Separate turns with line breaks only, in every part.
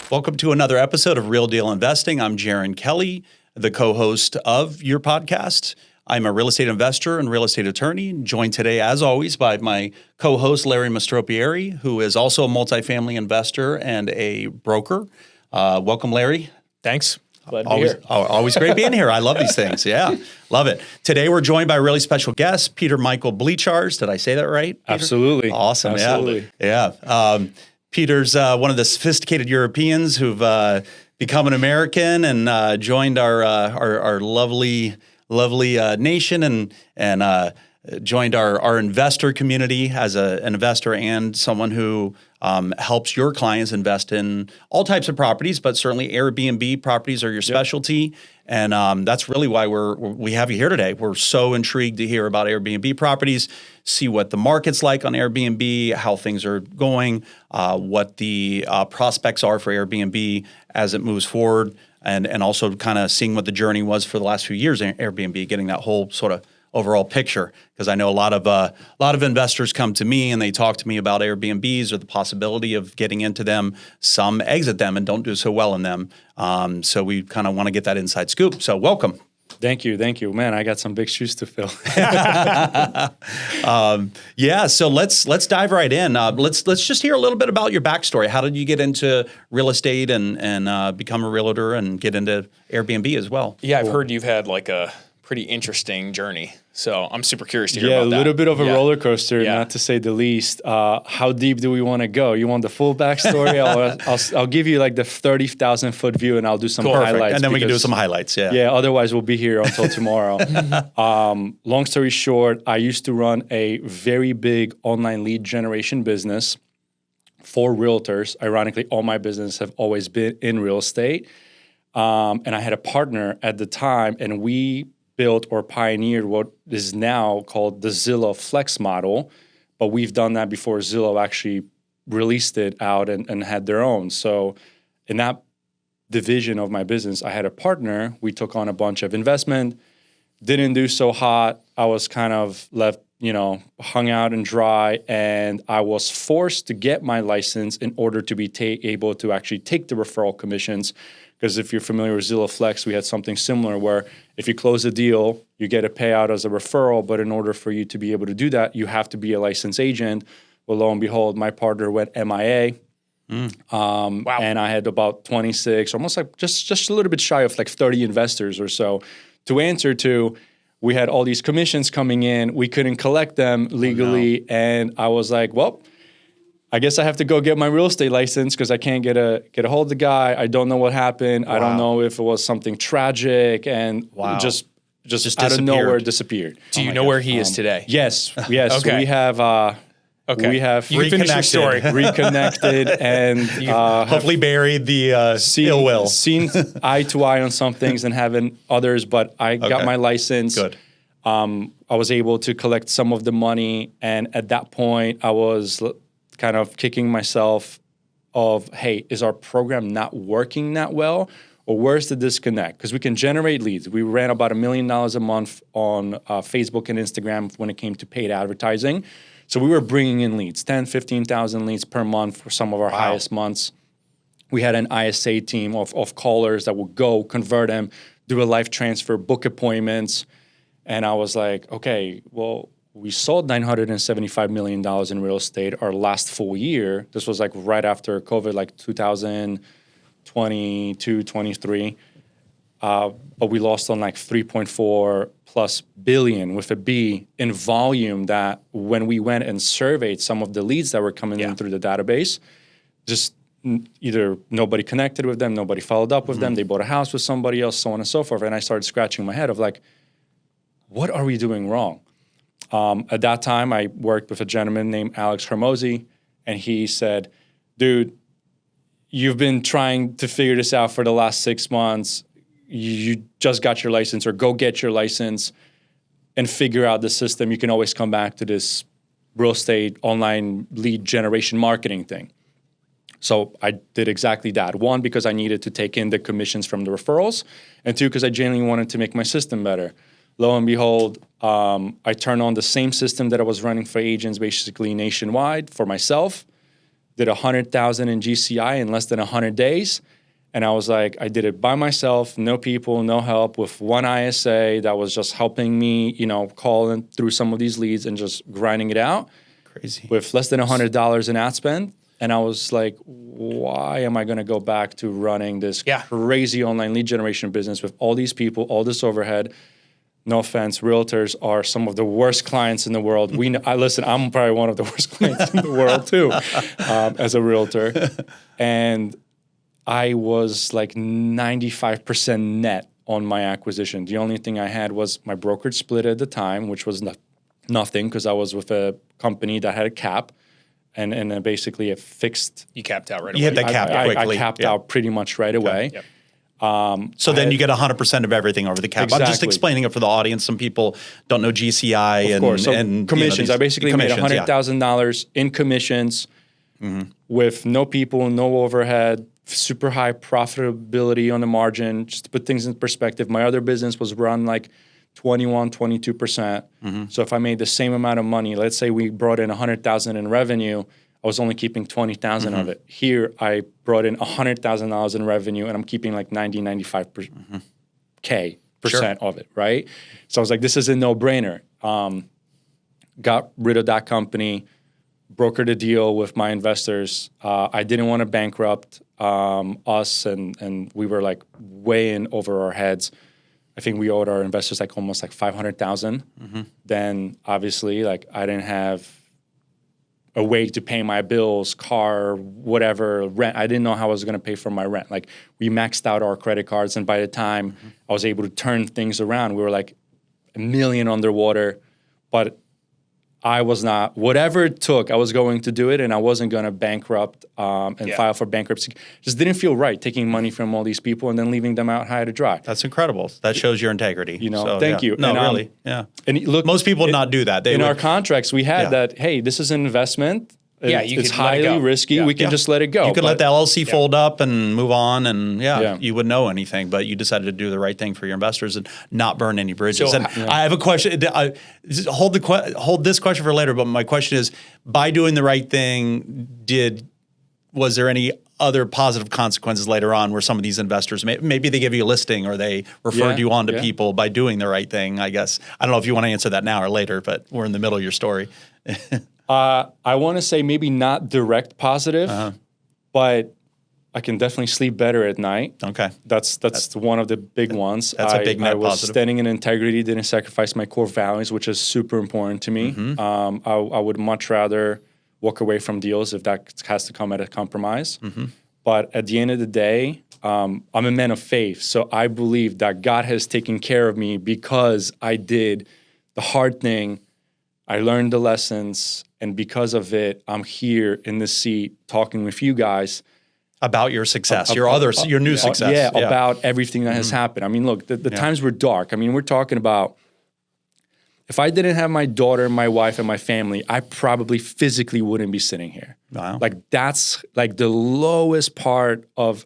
Welcome to another episode of Real Deal Investing. I'm Jaron Kelly, the co-host of your podcast. I'm a real estate investor and real estate attorney, joined today, as always, by my co-host, Larry Mastropieri, who is also a multifamily investor and a broker. Welcome, Larry.
Thanks. Glad to be
Always,
here.
always great being here. I love these things. Yeah, love it. Today, we're joined by a really special guest, Peter Michael Bleachars. Did I say that right, Peter?
Absolutely.
Awesome.
Absolutely.
Yeah. Peter's one of the sophisticated Europeans who've become an American and joined our lovely nation and joined our investor community as an investor and someone who helps your clients invest in all types of properties, but certainly Airbnb properties are your specialty. And that's really why we have you here today. We're so intrigued to hear about Airbnb properties, see what the market's like on Airbnb, how things are going, what the prospects are for Airbnb as it moves forward, and also kind of seeing what the journey was for the last few years in Airbnb, getting that whole sort of overall picture. Because I know a lot of investors come to me and they talk to me about Airbnbs or the possibility of getting into them. Some exit them and don't do so well in them. So we kind of want to get that inside scoop. So welcome.
Thank you. Man, I got some big shoes to fill.
So let's dive right in. Let's just hear a little bit about your backstory. How did you get into real estate and become a realtor and get into Airbnb as well?
Yeah, I've heard you've had like a pretty interesting journey. So I'm super curious to hear
Yeah,
about that.
a little bit of a roller coaster, not to say the least. How deep do we want to go? You want the full backstory? I'll give you like the 30,000 foot view and I'll do some highlights.
And then we can do some highlights,
Yeah, otherwise we'll be here until tomorrow. Long story short, I used to run a very big online lead generation business for realtors. Ironically, all my business have always been in real estate. And I had a partner at the time, and we built or pioneered what is now called the Zillow Flex model, but we've done that before Zillow actually released it out and had their own. So in that division of my business, I had a partner. We took on a bunch of investment, didn't do so hot. I was kind of left, hung out and dry, and I was forced to get my license in order to be able to actually take the referral commissions. Because if you're familiar with Zillow Flex, we had something similar where if you close a deal, you get a payout as a referral. But in order for you to be able to do that, you have to be a licensed agent. Well, lo and behold, my partner went MIA.
Wow.
And I had about 26, almost like just a little bit shy of like 30 investors or so to answer to. We had all these commissions coming in. We couldn't collect them legally. Oh, no. And I was like, well, I guess I have to go get my real estate license because I can't get a hold of the guy. I don't know what happened. Wow. I don't know if it was something tragic and just out of nowhere disappeared.
Do you know where he is today?
Yes.
Okay.
We have we have
you can finish your story.
Reconnected and
hopefully buried the ill will.
Seen eye to eye on some things and having others, but I got my license.
Good.
I was able to collect some of the money, and at that point I was kind of kicking myself of, hey, is our program not working that well? Or where's the disconnect? Because we can generate leads. We ran about $1 million a month on Facebook and Instagram when it came to paid advertising. So we were bringing in leads, 10, 15,000 leads per month for some of our highest months. We had an ISA team of callers that would go, convert them, do a live transfer, book appointments. And I was like, okay, well, we sold $975 million in real estate our last full year. This was like right after COVID, like 2022, 23. But we lost on like 3.4 plus billion with a B in volume that when we went and surveyed some of the leads that were coming in through the database, just either nobody connected with them, nobody followed up with them, they bought a house with somebody else, so on and so forth. And I started scratching my head of like, what are we doing wrong? At that time, I worked with a gentleman named Alex Hermosi, and he said, dude, you've been trying to figure this out for the last 6 months. You just got your license, or go get your license and figure out the system. You can always come back to this real estate online lead generation marketing thing. So I did exactly that. One, because I needed to take in the commissions from the referrals, and two, because I genuinely wanted to make my system better. Lo and behold, I turned on the same system that I was running for agents basically nationwide for myself. did 100,000 in GCI in less than 100 days. And I was like, I did it by myself, no people, no help, with one ISA that was just helping me, calling through some of these leads and just grinding it out.
Crazy.
With less than $100 in ad spend. And I was like, why am I going to go back to running this crazy online lead generation business with all these people, all this overhead? No offense, realtors are some of the worst clients in the world. Listen, I'm probably one of the worst clients in the world too, as a realtor. And I was like 95% net on my acquisition. The only thing I had was my brokerage split at the time, which was nothing because I was with a company that had a cap. And then basically a fixed.
You capped out right away.
You hit that cap quickly.
I capped out pretty much right away.
Yep.
So then you get 100% of everything over the cap.
Exactly.
I'm just explaining it for the audience. Some people don't know GCI
Of course. So
and
commissions. I basically made $100,000 in commissions with no people, no overhead, super high profitability on the margin. Just to put things in perspective, my other business was run like 21, 22%. So if I made the same amount of money, let's say we brought in 100,000 in revenue, I was only keeping 20,000 of it. Here, I brought in $100,000 in revenue, and I'm keeping like 95% of it, right? So I was like, this is a no-brainer. Got rid of that company, brokered a deal with my investors. I didn't want to bankrupt us, and we were like way in over our heads. I think we owed our investors like almost like $500,000. Then obviously, like I didn't have a way to pay my bills, car, whatever, rent. I didn't know how I was going to pay for my rent. Like we maxed out our credit cards, and by the time I was able to turn things around, we were like $1 million underwater. But I was not, whatever it took, I was going to do it, and I wasn't going to bankrupt and file for bankruptcy. Just didn't feel right taking money from all these people and then leaving them out high to dry.
That's incredible. That shows your integrity.
Thank you.
No,
and,
really. Yeah.
And look,
most people would not do that.
Our contracts, we had that, hey, this is an investment. It's highly risky. We can just let it go.
You could let the LLC fold up and move on, and you wouldn't know anything. But you decided to do the right thing for your investors and not burn any bridges.
So,
I have a question. Hold this question for later. But my question is: by doing the right thing, was there any other positive consequences later on where some of these investors maybe they give you a listing or they referred you on to people by doing the right thing? I guess I don't know if you want to answer that now or later, but we're in the middle of your story.
I want to say maybe not direct positive, but I can definitely sleep better at night.
Okay.
That's one of the big ones.
That's a big net
I was
positive.
standing in integrity, didn't sacrifice my core values, which is super important to me. I would much rather walk away from deals if that has to come at a compromise. But at the end of the day, I'm a man of faith. So I believe that God has taken care of me because I did the hard thing. I learned the lessons, and because of it, I'm here in this seat talking with you guys
about your success, your new success.
About everything that has happened. I mean, look, the times were dark. I mean, we're talking about if I didn't have my daughter, my wife, and my family, I probably physically wouldn't be sitting here.
Wow.
Like that's like the lowest part of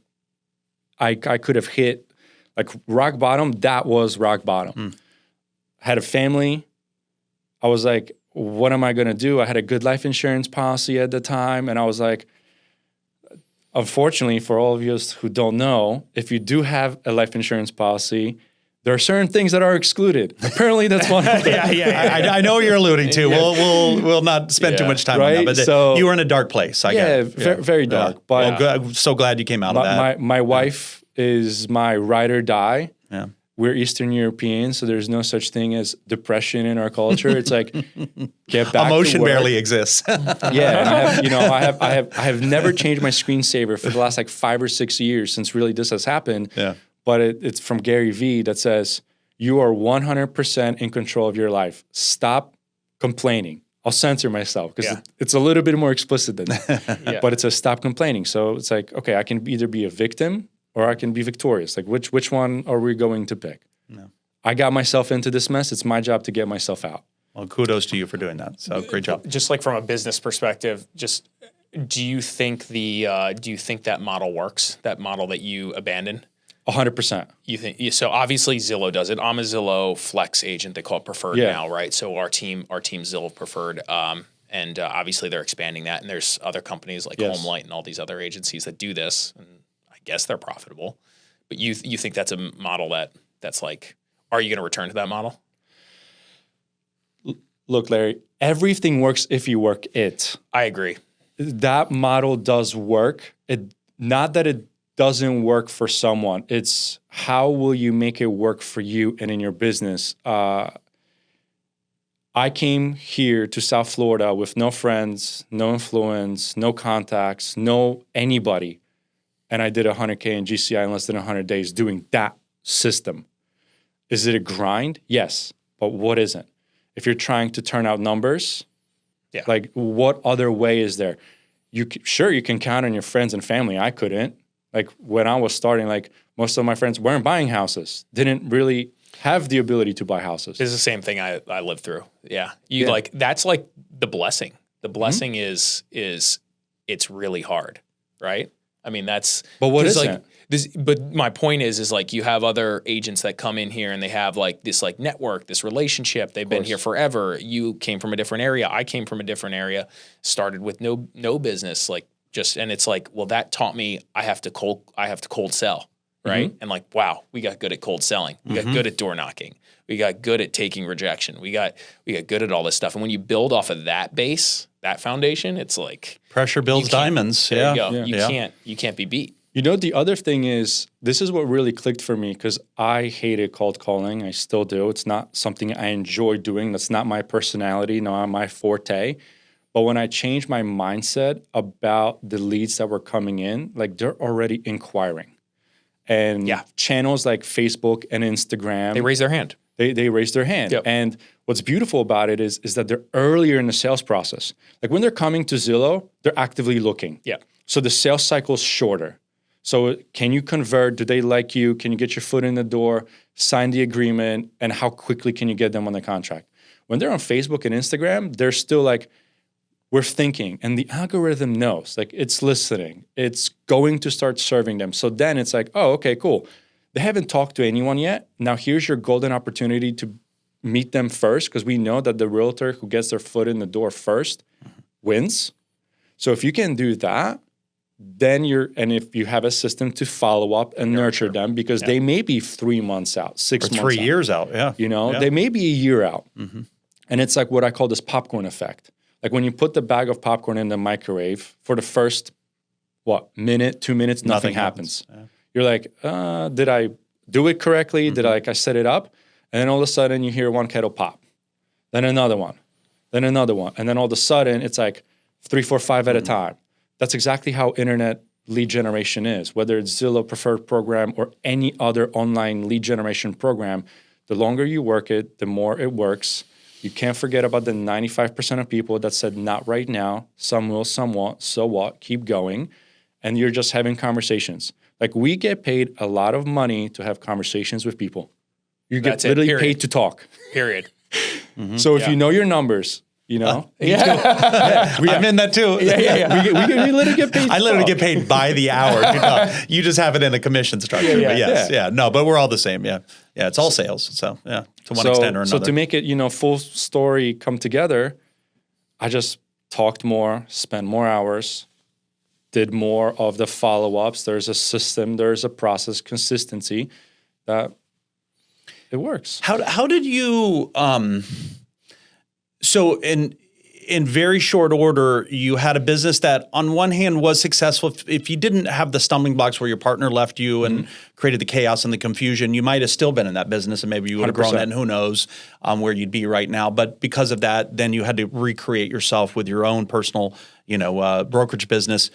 I could have hit, like rock bottom. That was rock bottom. I had a family. I was like, what am I going to do? I had a good life insurance policy at the time. And I was like, unfortunately, for all of you who don't know, if you do have a life insurance policy, there are certain things that are excluded. Apparently, that's one of them.
I know what you're alluding to. We'll not spend too much time on that. But
so,
you were in a dark place. I guess.
Very dark.
Yeah.
But
well, good. I'm so glad you came out of that.
My wife is my ride or die.
Yeah.
We're Eastern Europeans, so there's no such thing as depression in our culture. It's like get back.
Emotion
to work.
barely exists.
Yeah, and I have never changed my screensaver for the last like 5 or 6 years since really this has happened.
Yeah.
But it's from Gary Vee that says you are 100% in control of your life. Stop complaining. I'll censor myself because it's a little bit more explicit than that. But it says stop complaining. So it's like, okay, I can either be a victim or I can be victorious. Like, which one are we going to pick? No. I got myself into this mess. It's my job to get myself out.
Well, kudos to you for doing that. So great job.
Just like from a business perspective, do you think that model works? That model that you abandoned?
100%.
You think so? Obviously, Zillow does it. I'm a Zillow Flex agent. They call it preferred now, right? So our team Zillow preferred, And obviously they're expanding that. And there's other companies like HomeLight and all these other agencies that do this. And I guess they're profitable. But you think that's a model that's like, are you going to return to that model?
Look, Larry, everything works if you work it.
I agree.
That model does work. Not that it doesn't work for someone. It's how will you make it work for you and in your business. I came here to South Florida with no friends, no influence, no contacts, no anybody. And I did 100K in GCI in less than 100 days doing that system. Is it a grind? Yes. But what isn't? If you're trying to turn out numbers, like what other way is there? You can count on your friends and family. I couldn't. Like when I was starting, like most of my friends weren't buying houses, didn't really have the ability to buy houses.
It's the same thing I lived through. Yeah. Like, that's like the blessing. The blessing is it's really hard, right? I mean, that's...
But what is
like this? But my point is like you have other agents that come in here and they have like this like network, this relationship. They've been here forever. You came from a different area. I came from a different area. Started with no business, like and it's like, well, that taught me I have to cold sell, right? And like, wow, we got good at cold selling. We got good at door knocking. We got good at taking rejection. We got good at all this stuff. And when you build off of that base, that foundation, it's like
pressure builds diamonds.
There you go. Yeah. You can't be beat.
You know, the other thing is, this is what really clicked for me because I hated cold calling. I still do. It's not something I enjoy doing. That's not my personality, not my forte. But when I changed my mindset about the leads that were coming in, like they're already inquiring. And channels like Facebook and Instagram.
They raise their hand.
They raise their hand. Yep. And what's beautiful about it is that they're earlier in the sales process. Like when they're coming to Zillow, they're actively looking.
Yeah.
So the sales cycle is shorter. So can you convert? Do they like you? Can you get your foot in the door, sign the agreement, and how quickly can you get them on the contract? When they're on Facebook and Instagram, they're still like, we're thinking, and the algorithm knows, like it's listening. It's going to start serving them. So then it's like, oh, okay, cool. They haven't talked to anyone yet. Now here's your golden opportunity to meet them first, because we know that the realtor who gets their foot in the door first wins. So if you can do that, then and if you have a system to follow up and nurture them, because they may be 3 months out, 6 months out.
3 years out,
You know, they may be a year out. And it's like what I call this popcorn effect. Like when you put the bag of popcorn in the microwave for the first, minute, 2 minutes, nothing happens. Yeah. You're like, did I do it correctly? Did I set it up? And then all of a sudden you hear one kettle pop, then another one, then another one. And then all of a sudden it's like 3, 4, 5 at a time. That's exactly how internet lead generation is. Whether it's Zillow Preferred Program or any other online lead generation program, the longer you work it, the more it works. You can't forget about the 95% of people that said, not right now, some will, some won't, so what, keep going. And you're just having conversations. Like we get paid a lot of money to have conversations with people. You get literally paid to talk.
Period.
So if you know your numbers, you know?
I'm in that too.
We literally get paid.
I literally get paid by the hour. You just have it in a commission structure. No, but we're all the same. Yeah, it's all sales. So to one extent or another.
So to make it, full story come together, I just talked more, spent more hours, did more of the follow-ups. There's a system, there's a process, consistency that it works.
How did you? So in very short order, you had a business that on one hand was successful. If you didn't have the stumbling blocks where your partner left you and created the chaos and the confusion, you might have still been in that business and maybe you would have grown it, and who knows where you'd be right now. But because of that, then you had to recreate yourself with your own personal, brokerage business.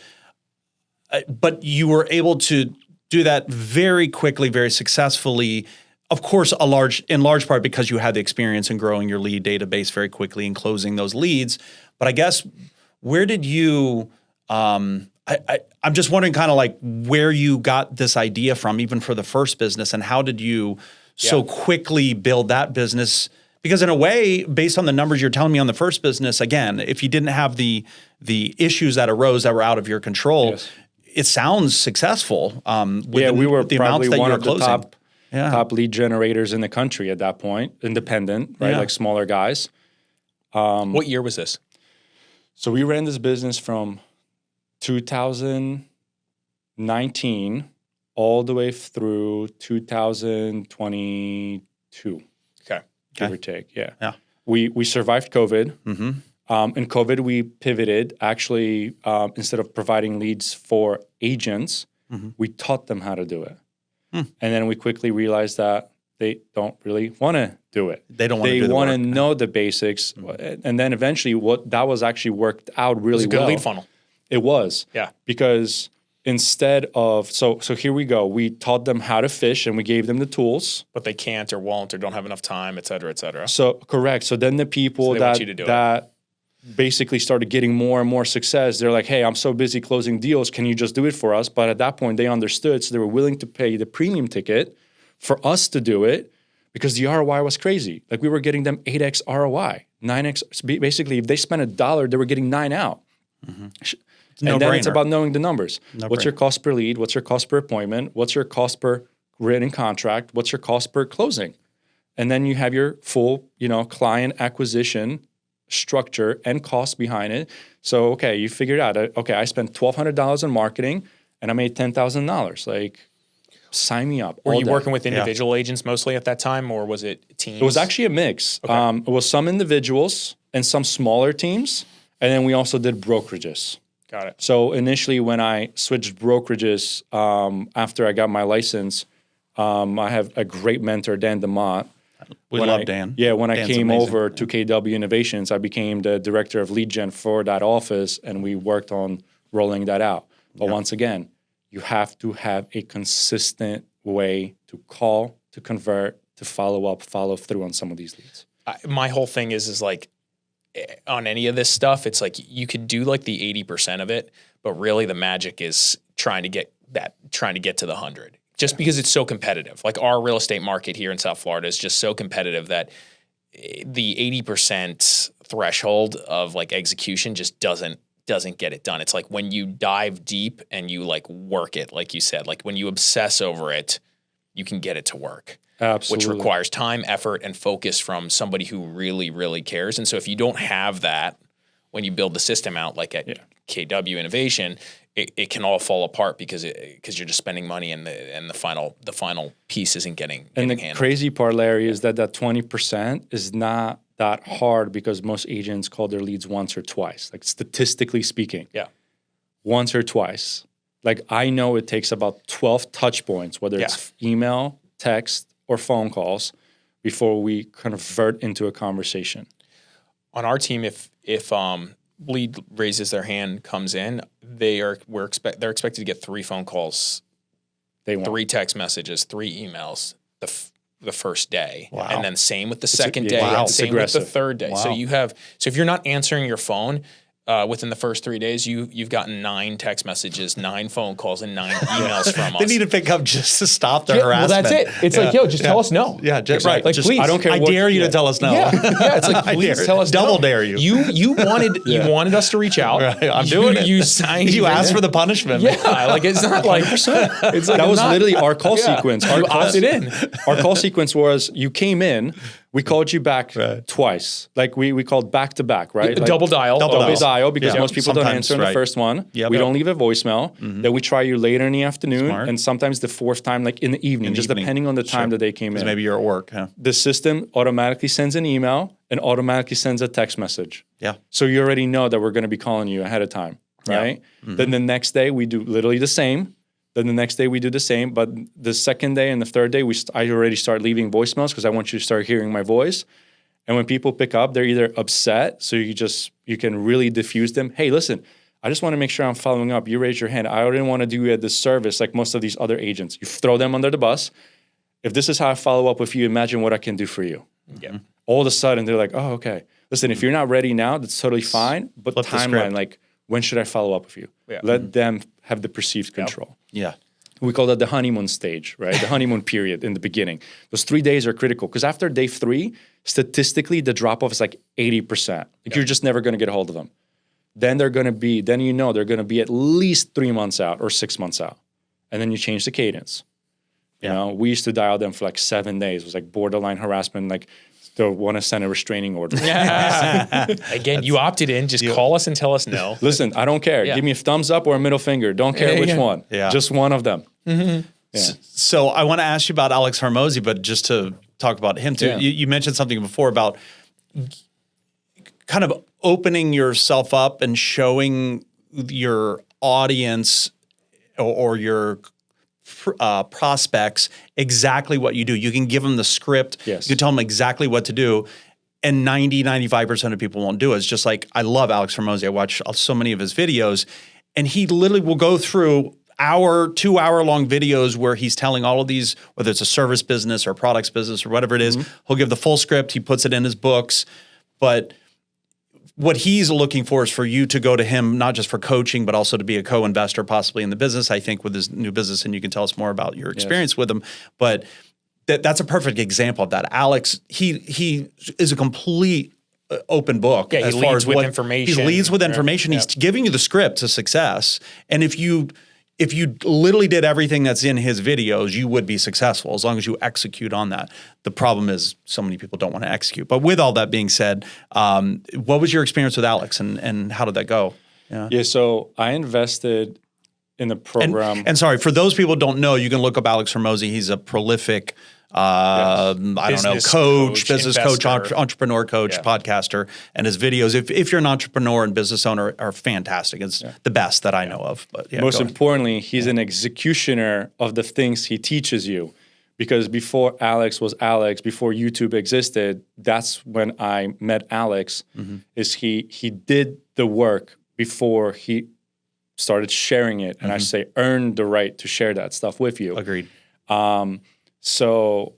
But you were able to do that very quickly, very successfully. Of course, in large part because you had the experience in growing your lead database very quickly and closing those leads. But I guess where did you? I'm just wondering, kind of like where you got this idea from, even for the first business, and how did you so quickly build that business? Because in a way, based on the numbers you're telling me on the first business, again, if you didn't have the issues that arose that were out of your control, it sounds succcessful.
We were
the
probably
amounts that
one
you were
of the
closing.
top lead generators in the country at that point, independent, right? Like smaller guys.
What year was this?
So we ran this business from 2019 all the way through 2022.
Okay.
Give or take. Yeah.
Yeah.
We survived COVID.
Mm-hmm.
In COVID, we pivoted. Actually, instead of providing leads for agents, we taught them how to do it. And then we quickly realized that they don't really want to do it.
They don't want to do
They
the
want to
work.
know the basics. And then eventually, what that was actually worked out really
It's a good
well.
lead funnel.
It was.
Yeah.
Because instead of, so here we go. We taught them how to fish and we gave them the tools.
But they can't or won't or don't have enough time, et cetera, et cetera.
So correct. So then the people
they want you to do
that basically started getting more and more success. They're like, hey, I'm so busy closing deals. Can you just do it for us? But at that point, they understood. So they were willing to pay the premium ticket for us to do it because the ROI was crazy. Like we were getting them 8x ROI, 9x. Basically, if they spent $1, they were getting 9 out. And then it's about knowing the numbers. What's your cost per lead? What's your cost per appointment? What's your cost per written contract? What's your cost per closing? And then you have your full, client acquisition structure and cost behind it. So, okay, you figured out, okay, I spent $1,200 on marketing and I made $10,000. Like, sign me up.
Were you working with individual agents mostly at that time, or was it teams?
It was actually a mix. Okay. It was some individuals and some smaller teams. And then we also did brokerages.
Got it.
So initially when I switched brokerages after I got my license, I have a great mentor, Dan DeMott.
We love Dan.
Yeah, when
Dan's
I came
amazing.
over to KW Innovations, I became the director of lead gen for that office, and we worked on rolling that out. But once again, you have to have a consistent way to call, to convert, to follow up, follow through on some of these leads.
My whole thing is like, on any of this stuff, it's like you could do like the 80% of it, but really the magic is trying to get to the 100. Just because it's so competitive. Like our real estate market here in South Florida is just so competitive that the 80% threshold of like execution just doesn't get it done. It's like when you dive deep and you like work it, like you said, like when you obsess over it, you can get it to work.
Absolutely.
Which requires time, effort, and focus from somebody who really, really cares. And so if you don't have that when you build the system out, like at KW Innovation, it can all fall apart because you're just spending money and the final piece isn't getting handled.
And the crazy part, Larry, is that 20% is not that hard because most agents call their leads once or twice, like statistically speaking.
Yeah.
Once or twice. Like I know it takes about 12 touch points, whether it's email, text, or phone calls before we convert into a conversation.
On our team, if lead raises their hand, comes in, they're expected to get 3 phone calls, 3 text messages, 3 emails the first day, and then same with the second day, and same with the third day. So if you're not answering your phone within the first 3 days, you've gotten 9 text messages, 9 phone calals, and 9 emails from us.
They need to pick up just to stop the harassment.
Well, that's it. It's like, yo, just tell us no.
Yeah, just
right. Like, please,
I don't care. I dare you to tell us no.
Yeah, it's like, please tell us no.
Double dare you.
You wanted us to reach out.
Right, I'm doing it.
You signed.
You asked for the punishment.
Yeah, like it's not like it's like
that was literally our call sequence.
You opted in.
Our call sequence was you came in, we called you back twice. Like we called back to back, right? Like
double dial
because most people don't answer in the first one. We don't leave a voicemail. Then we try you later in the afternoon, and sometimes the 4th time, like in the evening, depending on the time that they came in.
Maybe you're at work. Huh?
The system automatically sends an email and automatically sends a text message.
Yeah.
So you already know that we're going to be calling you ahead of time, right? Yeah. Then the next day we do literally the same. Then the next day we do the same. But the second day and the third day, I already start leaving voicemails because I want you to start hearing my voice. And when people pick up, they're either upset, so you can really diffuse them. Hey, listen, I just want to make sure I'm following up. You raise your hand. I didn't want to do you a disservice like most of these other agents. You throw them under the bus. If this is how I follow up with you, imagine what I can do for you.
Yeah.
All of a sudden, they're like, oh, okay. Listen, if you're not ready now, that's totally fine. But
Flip the
timeline,
script.
like, when should I follow up with you?
Yeah.
Let them have the perceived control.
Yeah.
We call that the honeymoon stage, right? The honeymoon period in the beginning. Those 3 days are critical because after day 3, statistically, the drop-off is like 80%. Like you're just never going to get a hold of them. Then they're going to be at least 3 months out or 6 months out. And then you change the cadence. You know, we used to dial them for like 7 days. It was like borderline harassment, like they'll want to send a restraining order.
Again, you opted in. Just call us and tell us no.
Listen, I don't care. Give me a thumbs up or a middle finger. Don't care which one.
Yeah.
Just one of them.
Yeah. So I want to ask you about Alex Hormozi, but just to talk about him too.
Yeah.
You mentioned something before about kind of opening yourself up and showing your audience or your prospects exactly what you do. You can give them the script.
Yes.
You can tell them exactly what to do. And 95% of people won't do it. It's just like, I love Alex Hormozi. I watch so many of his videos, and he literally will go through 2-hour long videos where he's telling all of these, whether it's a service business or a products business or whatever it is, he'll give the full script. He puts it in his books. But what he's looking for is for you to go to him, not just for coaching, but also to be a co-investor possibly in the business, I think, with his new business. And you can tell us more about your experience with him. But that's a perfect example of that. Alex, he is a complete open book.
Yeah, he
as far
leads
as
with
what,
information.
He leads with information. He's giving you the script to success. And if you literally did everything that's in his videos, you would be successful as long as you execute on that. The problem is so many people don't want to execute. But with all that being said, what was your experience with Alex and how did that go?
Yeah, so I invested in the program.
And sorry, for those people who don't know, you can look up Alex Hormozi. He's a prolific business coach, entrepreneur coach, podcaster, and his videos, if you're an entrepreneur and business owner, are fantastic. It's the best that I know of. But
most importantly, he's an executioner of the things he teaches you. Because before Alex was Alex, before YouTube existed, that's when I met Alex. Is he did the work before he started sharing it, and I say earned the right to share that stuff with you.
Agreed.
So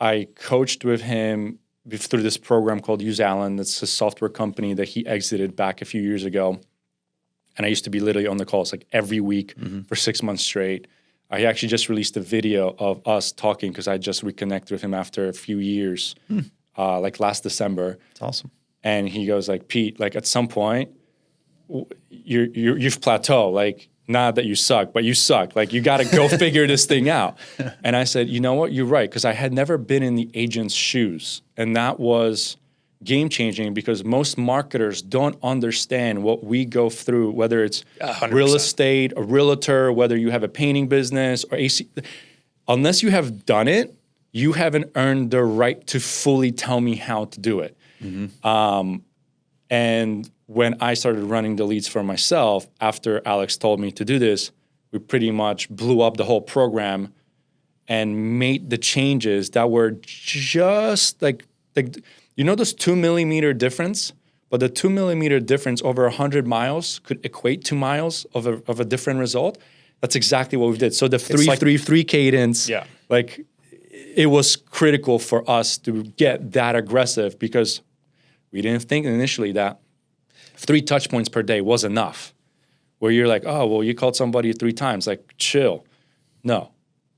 I coached with him through this program called Use Allen. That's a software company that he exited back a few years ago. And I used to be literally on the calls like every week for 6 months straight. I actually just released a video of us talking because I just reconnected with him after a few years, like last December.
That's awesome.
And he goes like, Pete, like at some point, you've plateaued. Like, not that you suck, but you suck. Like, you got to go figure this thing out. And I said, you know what? You're right. Because I had never been in the agent's shoes. And that was game changing because most marketers don't understand what we go through, whether it's
100%.
Real estate, a realtor, whether you have a painting business or AC. Unless you have done it, you haven't earned the right to fully tell me how to do it. And when I started running the leads for myself, after Alex told me to do this, we pretty much blew up the whole program and made the changes that were just like those 2 millimeter difference, but the 2 millimeter difference over 100 miles could equate to miles of a different result. That's exactly what we did. So the 3-3-3 cadence, like it was critical for us to get that aggressive because we didn't think initially that 3 touch points per day was enough. Where you're like, oh, well, you called somebody 3 times. Like, chill. No.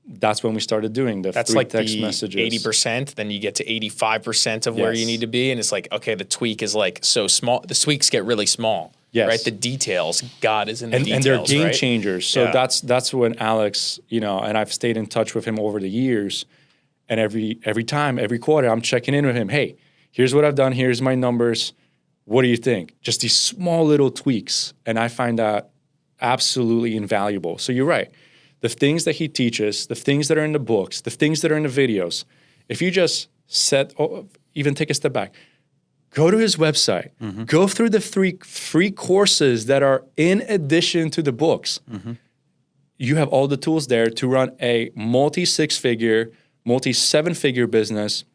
That's when we started doing the 3
like
text
the
messages.
80%. Then you get to 85% of where you need to be. And it's like, okay, the tweak is like so small. The tweaks get really small.
Yes.
Right? The details. God is in the details,
and they're game
right?
changers. So that's when Alex, and I've stayed in touch with him over the years. And every time, every quarter, I'm checking in with him. Hey, here's what I've done. Here's my numbers. What do you think? Just these small little tweaks. And I find that absolutely invaluable. So you're right. The things that he teaches, the things that are in the books, the things that are in the videos, if you just even take a step back, go to his website, go through the 3 free courses that are in addition to the books. You have all the tools there to run a multi-6-figure, multi-7-figure business.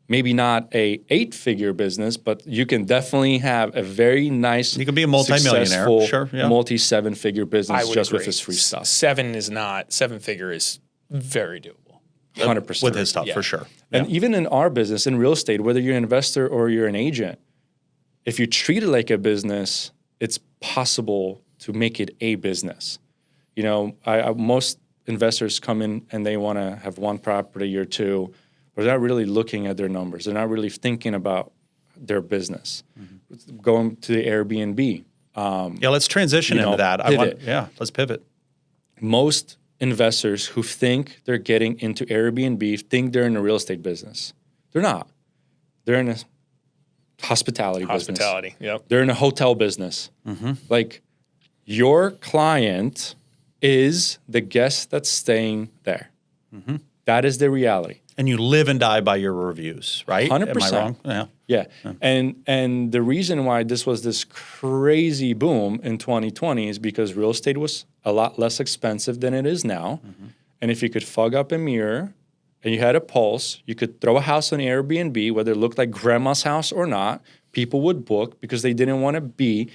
Maybe not a 8-figure business, but you can definitely have a very nice,
you can be a multi-millionaire,
multi-7-figure business just with this free stuff.
7-figure is very doable.
100%.
With his stuff, for sure.
And even in our business, in real estate, whether you're an investor or you're an agent, if you treat it like a business, it's possible to make it a business. Most investors come in and they want to have 1 property or 2, but they're not really looking at their numbers. They're not really thinking about their business. Going to the Airbnb.
Let's transition into that. Let's pivot.
Most investors who think they're getting into Airbnb think they're in the real estate business. They're not. They're in a hospitality business.
Hospitality. Yep.
They're in a hotel business. Like, your client is the guest that's staying there. That is the reality.
And you live and die by your reviews, right?
100%.
Am I wrong?
Yeah. And the reason why this was this crazy boom in 2020 is because real estate was a lot less expensive than it is now. And if you could fog up a mirror and you had a pulse, you could throw a house on Airbnb, whether it looked like grandma's house or not, people would book because they didn't want to be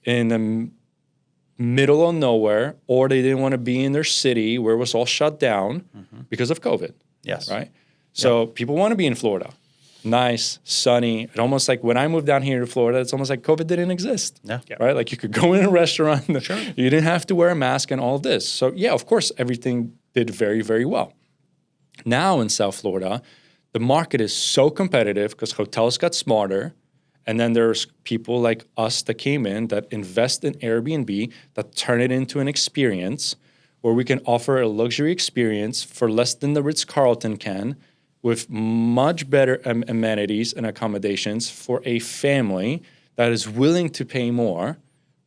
in the middle of nowhere, or they didn't want to be in their city where it was all shut down because of COVID.
Yes.
Right? So people want to be in Florida. Nice, sunny. It almost like when I moved down here to Florida, it's almost like COVID didn't exist.
Yeah.
Right? Like you could go in a restaurant. You didn't have to wear a mask and all of this. So yeah, of course, everything did very, very well. Now in South Florida, the market is so competitive because hotels got smarter. And then there's people like us that came in that invest in Airbnb, that turn it into an experience where we can offer a luxury experience for less than the Ritz-Carlton can, with much better amenities and accommodations for a family that is willing to pay more.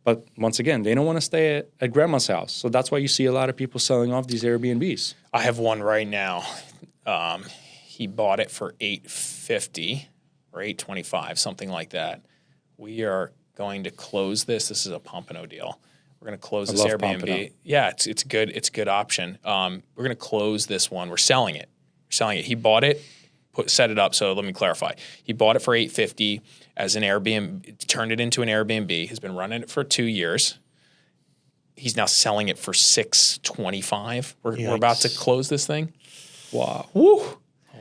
But once again, they don't want to stay at grandma's house. So that's why you see a lot of people selling off these Airbnbs.
I have one right now. He bought it for $850 or $825, something like that. We are going to close this. This is a Pompano deal. We're going to close this Airbnb.
Pompano.
Yeah, it's good. It's a good option. We're going to close this one. We're selling it. He bought it, set it up. So let me clarify. He bought it for $850 as an Airbnb, turned it into an Airbnb. Has been running it for 2 years. He's now selling it for $625. We're about to close this thing.
Wow.
Woo!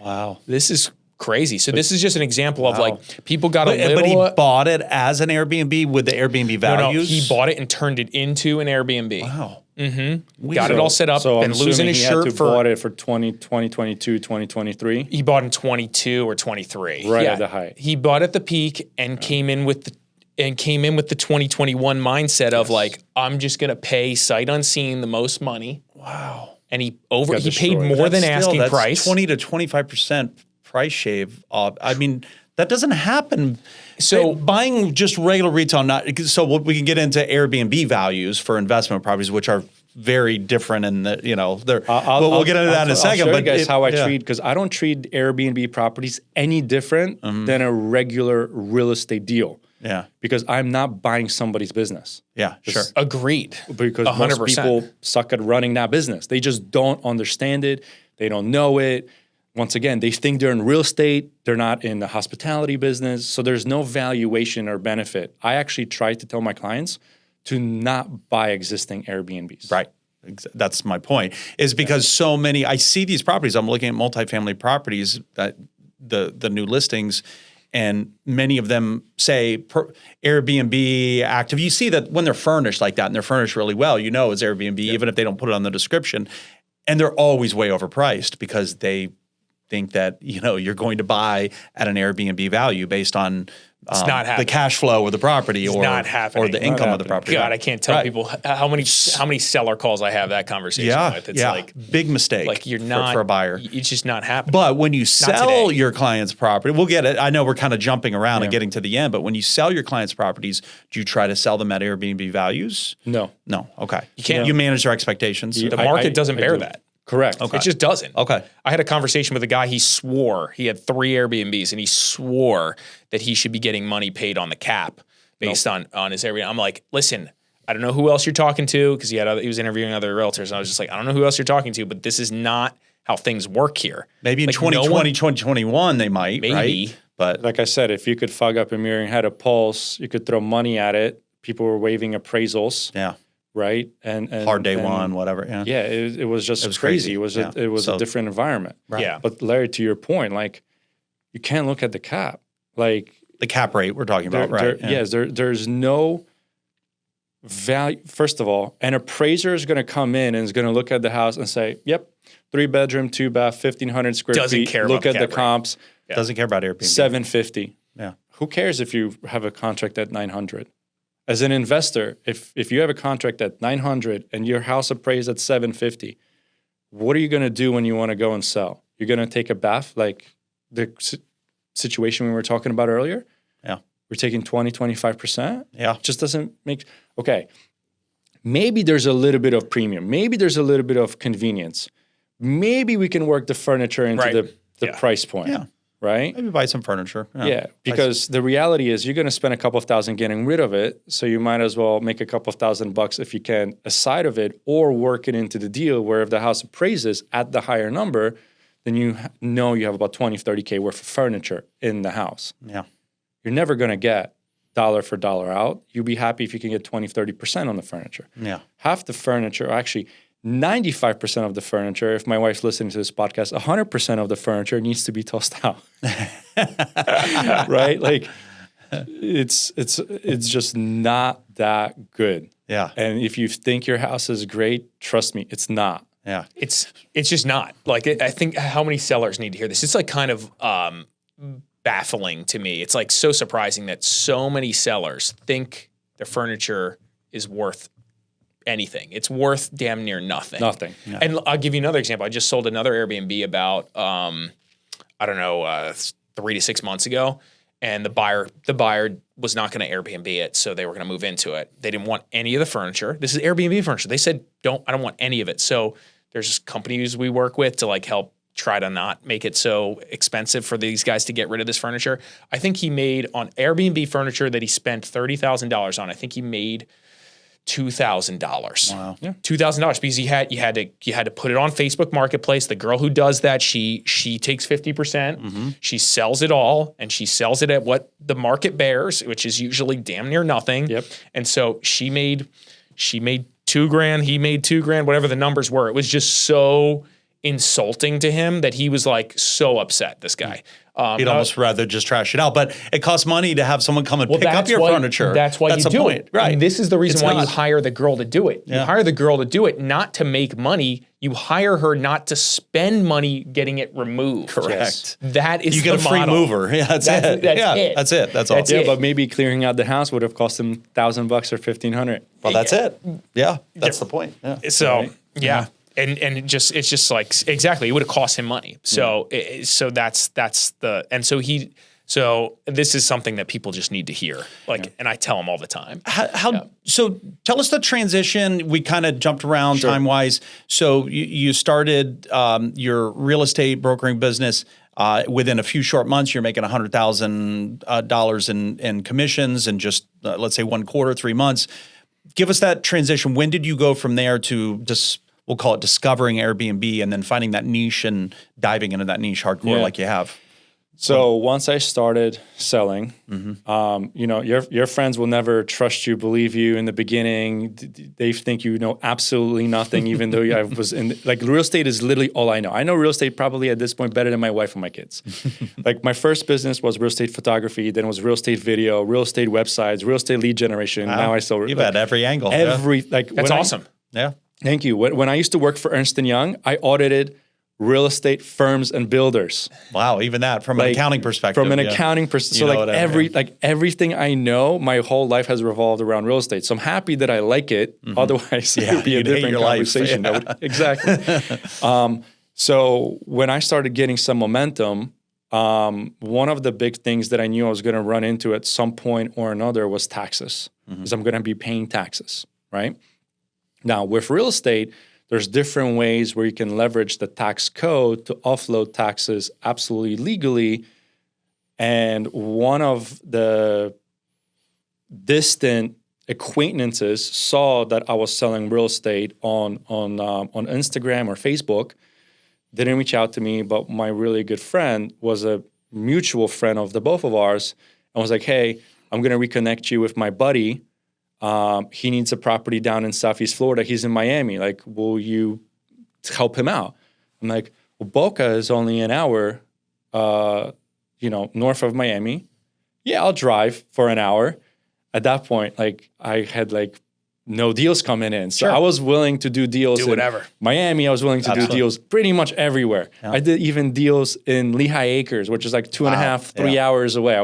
Wow.
This is crazy. So this is just an example of like people got a little.
But he bought it as an Airbnb with the Airbnb values?
No, he bought it and turned it into an Airbnb.
Wow.
Got it all set up.
So
been
I'm
losing his shirt for.
Bought it for 2022, 2023.
He bought in 22 or 23.
Right at the height.
He bought at the peak and came in with the 2021 mindset of like, I'm just going to pay sight unseen the most money.
Wow.
And he
Got
paid
destroyed.
more than asking
That's
price.
20 to 25% price shave off. I mean, that doesn't happen.
So
buying just regular retail, we can get into Airbnb values for investment properties, which are very different, and they're. But we'll get into that in a second.
I'll show
but
you guys how I treat, because I don't treat Airbnb properties any different than a regular real estate deal.
Yeah.
Because I'm not buying somebody's business.
Yeah, sure.
agreed.
Because
100%.
most people suck at running that business. They just don't understand it. They don't know it. Once again, they think they're in real estate. They're not in the hospitality business. So there's no valuation or benefit. I actually try to tell my clients to not buy existing Airbnbs.
Right. That's my point. Is because so many, I see these properties. I'm looking at multifamily properties, that the new listings, and many of them say Airbnb active. You see that when they're furnished like that, and they're furnished really well, it's Airbnb, even if they don't put it on the description. And they're always way overpriced because they think that you're going to buy at an Airbnb value based on the cash flow of the property or the income of the property.
God, I can't tell people how many seller calls I have that conversation with. It's like
big mistake.
Like you're not
for a buyer.
It's just not happening.
But when you sell your client's property, we'll get it. I know we're kind of jumping around and getting to the end, but when you sell your client's properties, do you try to sell them at Airbnb values?
No.
Okay.
You can't.
You manage their expectations.
The market doesn't bear that.
Correct.
It just doesn't.
Okay.
I had a conversation with a guy. He swore he had 3 Airbnbs, and he swore that he should be getting money paid on the cap based on his Airbnb. I'm like, listen, I don't know who else you're talking to, because he was interviewing other realtors, and I was just like, I don't know who else you're talking to, but this is not how things work here.
Maybe in 2020, 2021, they might.
Maybe.
Right? But
like I said, if you could fog up a mirror and had a pulse, you could throw money at it. People were waiving appraisals.
Yeah.
Right. And
hard day one, whatever. Yeah.
Yeah. It was just
crazy.
It was a different environment.
Right.
Yeah.
But Larry, to your point, like, you can't look at the cap. Like
the cap rate we're talking about, right?
Yes. There's no value. First of all, an appraiser is going to come in and is going to look at the house and say, "Yep, 3-bedroom, 2-bath, 1,500 square
Doesn't
feet."
care
Look
about
at
the
the
cap
comps.
Yeah.
Doesn't care about Airbnb.
$750.
Yeah.
Who cares if you have a contract at $900? As an investor, if you have a contract at $900 and your house appraised at $750, what are you going to do when you want to go and sell? You're going to take a bath? Like, situation we were talking about earlier.
Yeah.
We're taking 20, 25%.
Yeah.
Just doesn't make, okay. Maybe there's a little bit of premium. Maybe there's a little bit of convenience. Maybe we can work the furniture into the price point.
Yeah.
Right?
Maybe buy some furniture.
Yeah, because the reality is you're going to spend a couple of thousand getting rid of it, so you might as well make a couple of $1,000 if you can aside of it, or work it into the deal where if the house appraises at the higher number, then you know you have about 20, 30K worth of furniture in the house.
Yeah.
You're never going to get dollar for dollar out. You'll be happy if you can get 20, 30% on the furniture.
Yeah.
Half the furniture, or actually 95% of the furniture, if my wife's listening to this podcast, 100% of the furniture needs to be tossed out. Right? Like it's just not that good.
Yeah.
And if you think your house is great, trust me, it's not.
Yeah.
It's just not. Like, I think how many sellers need to hear this? It's like kind of baffling to me. It's like so surprising that so many sellers think their furniture is worth anything. It's worth damn near nothing.
Nothing.
Yeah. And I'll give you another example. I just sold another Airbnb about, 3 to 6 months ago. And the buyer was not going to Airbnb it, so they were going to move into it. They didn't want any of the furniture. This is Airbnb furniture. They said, I don't want any of it. So there's companies we work with to like help try to not make it so expensive for these guys to get rid of this furniture. I think he made on Airbnb furniture that he spent $30,000 on. I think he made $2,000.
Wow.
Yeah. $2,000 because you had to put it on Facebook Marketplace. The girl who does that, she takes 50%. Mm-hmm. She sells it all, and she sells it at what the market bears, which is usually damn near nothing.
Yep.
And so she made $2,000, he made $2,000, whatever the numbers were. It was just so insulting to him that he was like so upset, this guy.
He'd almost rather just trash it out, but it costs money to have someone come and pick up your furniture.
That's why you
the
do
point.
it.
Right.
And this is the reason why you hire the girl to do it.
Yeah.
You hire the girl to do it not to make money. You hire her not to spend money getting it removed.
Correct.
Yes. That is
You get a free
model.
mover. Yeah, that's it. That's it. That's all.
Yeah, but maybe clearing out the house would have cost him $1,000 or $1,500.
Well, that's it. Yeah, that's the point. Yeah.
So
Right.
yeah. And it's just like exactly, it would have cost him money. So so this is something that people just need to hear. And I tell them all the time.
So tell us the transition. We kind of jumped around time wise. So you started your real estate brokering business. Within a few short months, you're making $100,000 in commissions in just let's say 1 quarter, 3 months. Give us that transition. When did you go from there to just we'll call it discovering Airbnb and then finding that niche and diving into that niche hardcore like you have?
So once I started selling, your friends will never trust you, believe you in the beginning. They think you know absolutely nothing, even though I was in, like real estate is literally all I know. I know real estate probably at this point better than my wife and my kids. Like my first business was real estate photography, then it was real estate video, real estate websites, real estate lead generation.
Wow.
Now I sell.
You've had every angle.
That's awesome.
Yeah.
Thank you. When I used to work for Ernst & Young, I audited real estate firms and builders.
Wow, even that from an accounting perspective.
From an accounting perspective. So everything I know, my whole life has revolved around real estate. So I'm happy that I like it. Mm-hmm. Otherwise, it would be a different conversation. Exactly. So when I started getting some momentum, one of the big things that I knew I was going to run into at some point or another was taxes. Because I'm going to be paying taxes, right? Now, with real estate, there's different ways where you can leverage the tax code to offload taxes absolutely legally. And one of the distant acquaintances saw that I was selling real estate on Instagram or Facebook, didn't reach out to me, but my really good friend was a mutual friend of the both of ours and was like, hey, I'm going to reconnect you with my buddy. He needs a property down in Southeast Florida. He's in Miami. Like, will you help him out? I'm like, well, Boca is only an hour, north of Miami. Yeah, I'll drive for an hour. At that point, like, I had like no deals coming in. So I was willing to do deals in Miami. I was willing to do deals pretty much everywhere. Yeah. I did even deals in Lehigh Acres, which is like 2.5, 3 hours away.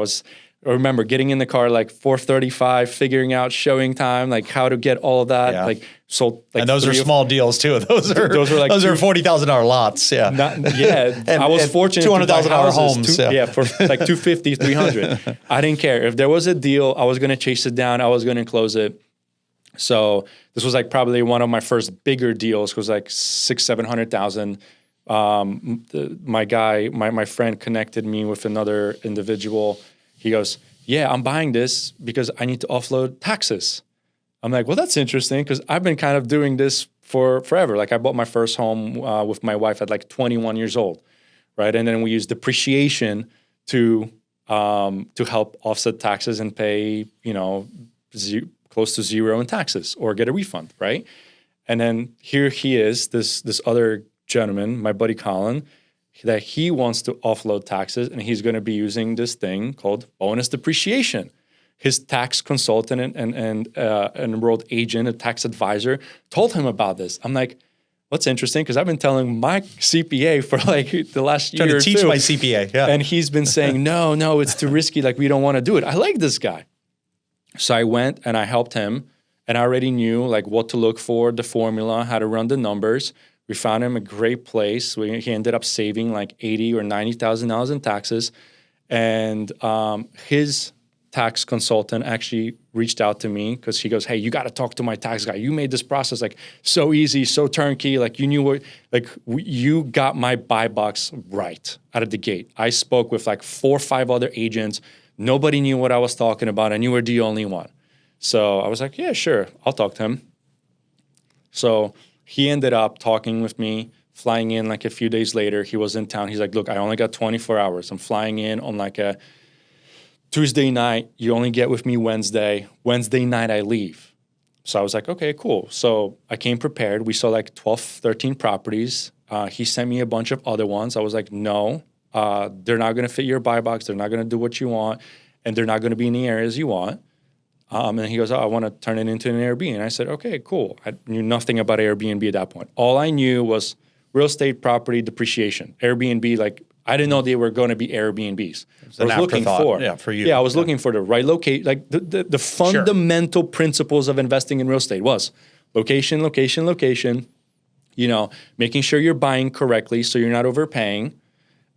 I remember getting in the car like 4:35, figuring out showing time, like how to get all of that.
Yeah.
Like sold like
And those are small deals too. Those are
like
$40,000 lots. Yeah.
I was fortunate.
$200,000 homes.
For like 250, 300. I didn't care. If there was a deal, I was going to chase it down. I was going to close it. So this was like probably one of my first bigger deals. It was like $600,000, $700,000. My friend connected me with another individual. He goes, yeah, I'm buying this because I need to offload taxes. I'm like, well, that's interesting because I've been kind of doing this for forever. Like I bought my first home with my wife at like 21 years old, right? And then we use depreciation to help offset taxes and pay, close to zero in taxes or get a refund, right? And then here he is, this other gentleman, my buddy Colin, that he wants to offload taxes and he's going to be using this thing called bonus depreciation. His tax consultant and an enrolled agent, a tax advisor, told him about this. I'm like, what's interesting? Because I've been telling my CPA for like the last year or two.
Trying to teach my CPA, yeah.
And he's been saying, no, it's too risky. Like we don't want to do it. I like this guy. So I went and I helped him and I already knew like what to look for, the formula, how to run the numbers. We found him a great place. He ended up saving like $80,000 or $90,000 in taxes. And his tax consultant actually reached out to me because he goes, hey, you got to talk to my tax guy. You made this process like so easy, so turnkey. Like you knew what, like you got my buy box right out of the gate. I spoke with like 4 or 5 other agents. Nobody knew what I was talking about and you were the only one. So I was like, yeah, sure. I'll talk to him. So he ended up talking with me, flying in like a few days later. He was in town. He's like, look, I only got 24 hours. I'm flying in on like a Tuesday night. You only get with me Wednesday. Wednesday night, I leave. So I was like, okay, cool. So I came prepared. We saw like 12, 13 properties. He sent me a bunch of other ones. I was like, no, they're not going to fit your buy box. They're not going to do what you want. And they're not going to be in the areas you want. And he goes, oh, I want to turn it into an Airbnb. And I said, okay, cool. I knew nothing about Airbnb at that point. All I knew was real estate property depreciation. Airbnb, like, I didn't know they were going to be Airbnbs.
I was looking for, for you.
Yeah, I was looking for the right location. Like the fundamental principles of investing in real estate was location, location, location, making sure you're buying correctly so you're not overpaying.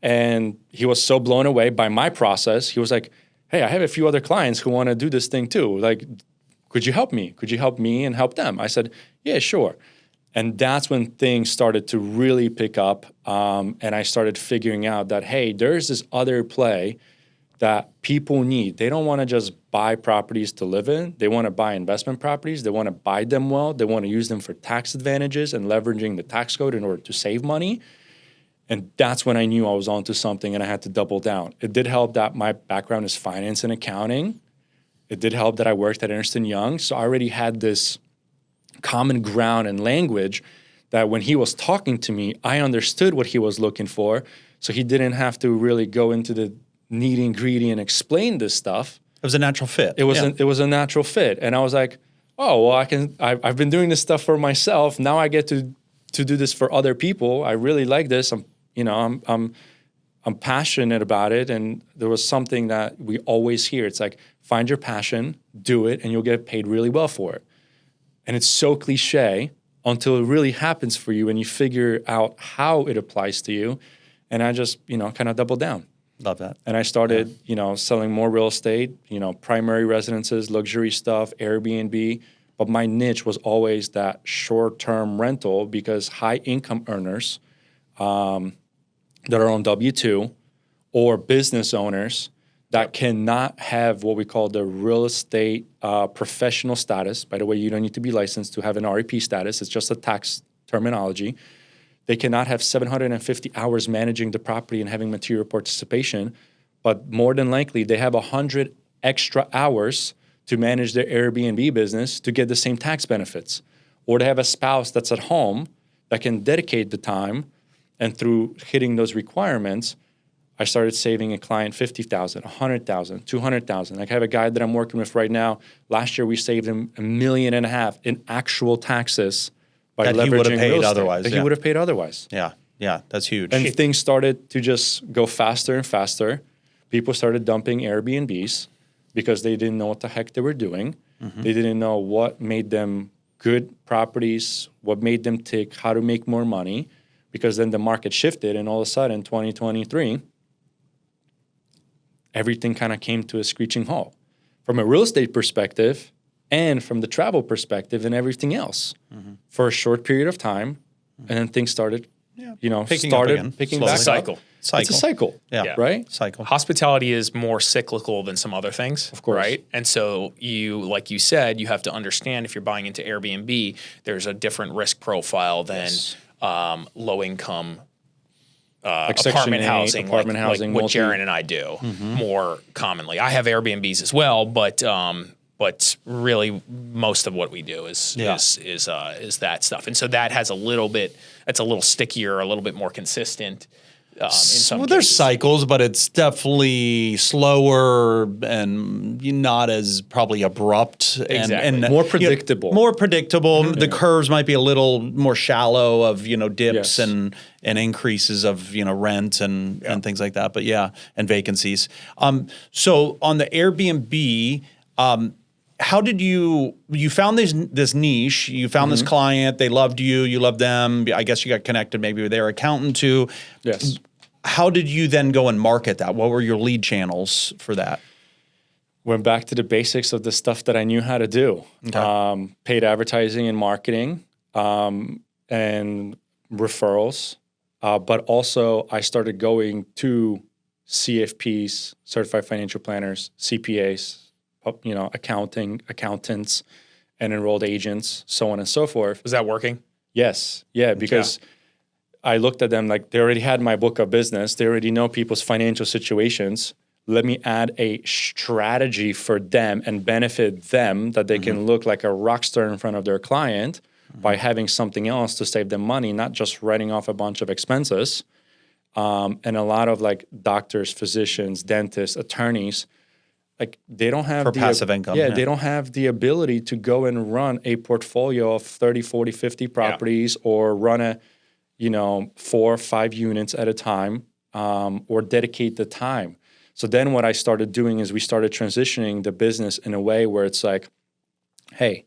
And he was so blown away by my process. He was like, hey, I have a few other clients who want to do this thing too. Like, could you help me? Could you help me and help them? I said, yeah, sure. And that's when things started to really pick up. And I started figuring out that, hey, there's this other play that people need. They don't want to just buy properties to live in. They want to buy investment properties. They want to buy them well. They want to use them for tax advantages and leveraging the tax code in order to save money. And that's when I knew I was onto something and I had to double down. It did help that my background is finance and accounting. It did help that I worked at Ernst & Young. So I already had this common ground and language that when he was talking to me, I understood what he was looking for. So he didn't have to really go into the nitty and gritty and explain this stuff.
It was a natural fit.
It was a natural fit. And I was like, oh, well, I've been doing this stuff for myself. Now I get to do this for other people. I really like this. I'm passionate about it. And there was something that we always hear. It's like, find your passion, do it, and you'll get paid really well for it. And it's so cliche until it really happens for you and you figure out how it applies to you. And I just, kind of doubled down.
Love that.
And I started, selling more real estate, primary residences, luxury stuff, Airbnb. But my niche was always that short-term rental because high income earners that are on W-2 or business owners that cannot have what we call the real estate professional status. By the way, you don't need to be licensed to have an REP status. It's just a tax terminology. They cannot have 750 hours managing the property and having material participation. But more than likely, they have 100 extra hours to manage their Airbnb business to get the same tax benefits. Or they have a spouse that's at home that can dedicate the time. And through hitting those requirements, I started saving a client $50,000, $100,000, $200,000. Like I have a guy that I'm working with right now. Last year, we saved him $1.5 million in actual taxes by
that
leveraging
he would have paid
real estate,
otherwise.
that he would have paid otherwise.
Yeah, that's huge.
And things started to just go faster and faster. People started dumping Airbnbs. because they didn't know what the heck they were doing. They didn't know what made them good properties, what made them tick, how to make more money, because then the market shifted, and all of a sudden, 2023, everything kind of came to a screeching halt from a real estate perspective and from the travel perspective and everything else for a short period of time. And then things started,
Picking back
It's a cycle.
It's a cycle.
Yeah.
Right?
Cycle.
Hospitality is more cyclical than some other things, of
course.
right? And so like you said, you have to understand if you're buying into Airbnb, there's a different risk profile than low income
Like Section
apartment
8,
housing,
apartment housing,
what
multi-
Jaron and I do more commonly. I have Airbnbs as well, but really most of what we do is that stuff. And so that has it's a little stickier, a little bit more consistent. In some
Well, there's
cases.
cycles, but it's definitely slower and not as probably abrupt
Exactly.
and
More predictable.
More predictable. The curves might be a little more shallow of dips
Yes.
and increases of rent and things like that. But and vacancies. So on the Airbnb. How did you found this niche, you found this client, they loved you loved them. I guess you got connected maybe with their accountant too.
Yes.
How did you then go and market that? What were your lead channels for that?
Went back to the basics of the stuff that I knew how to do.
Okay.
Paid advertising and marketing, and referrals. But also I started going to CFPs, certified financial planners, CPAs, accountants, and enrolled agents, so on and so forth.
Was that working?
Yes. Yeah, because I looked at them like they already had my book of business. They already know people's financial situations. Let me add a strategy for them and benefit them that they can look like a rock star in front of their client by having something else to save them money, not just writing off a bunch of expenses. And a lot of like doctors, physicians, dentists, attorneys, like they don't have
passive income.
Yeah, they don't have the ability to go and run a portfolio of 30, 40, 50 properties or run a, 4 or 5 units at a time, or dedicate the time. So then what I started doing is we started transitioning the business in a way where it's like, hey,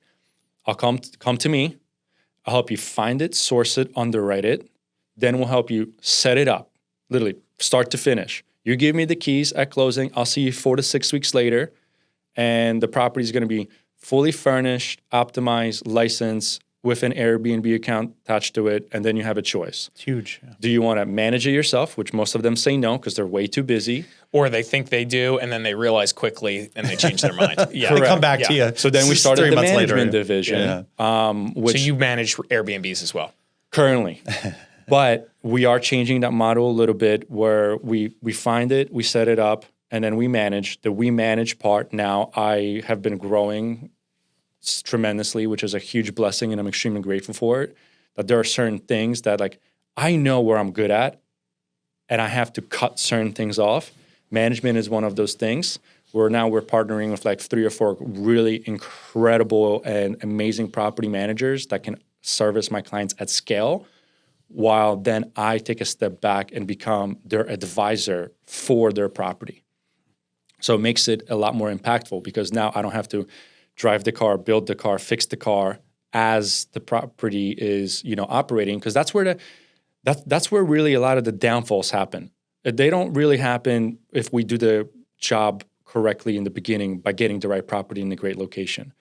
I'll come to me. I'll help you find it, source it, underwrite it. Then we'll help you set it up, literally start to finish. You give me the keys at closing. I'll see you 4 to 6 weeks later, and the property is going to be fully furnished, optimized, licensed with an Airbnb account attached to it, and then you have a choice.
It's huge. Yeah.
Do you want to manage it yourself, which most of them say no because they're way too busy?
Or they think they do, and then they realize quickly, and they change their mind. Yeah,
They come back to you.
So then we started
3
the
months
management
later.
division, which
So you manage Airbnbs as well.
currently. But we are changing that model a little bit where we find it, we set it up, and then we manage. The we manage part now I have been growing tremendously, which is a huge blessing, and I'm extremely grateful for it. That there are certain things that like I know where I'm good at, and I have to cut certain things off. Management is one of those things where now we're partnering with like 3 or 4 really incredible and amazing property managers that can service my clients at scale, while then I take a step back and become their advisor for their property. So it makes it a lot more impactful because now I don't have to drive the car, build the car, fix the car as the property is, operating, because that's where really a lot of the downfalls happen. They don't really happen if we do the job correctly in the beginning by getting the right property in a great location.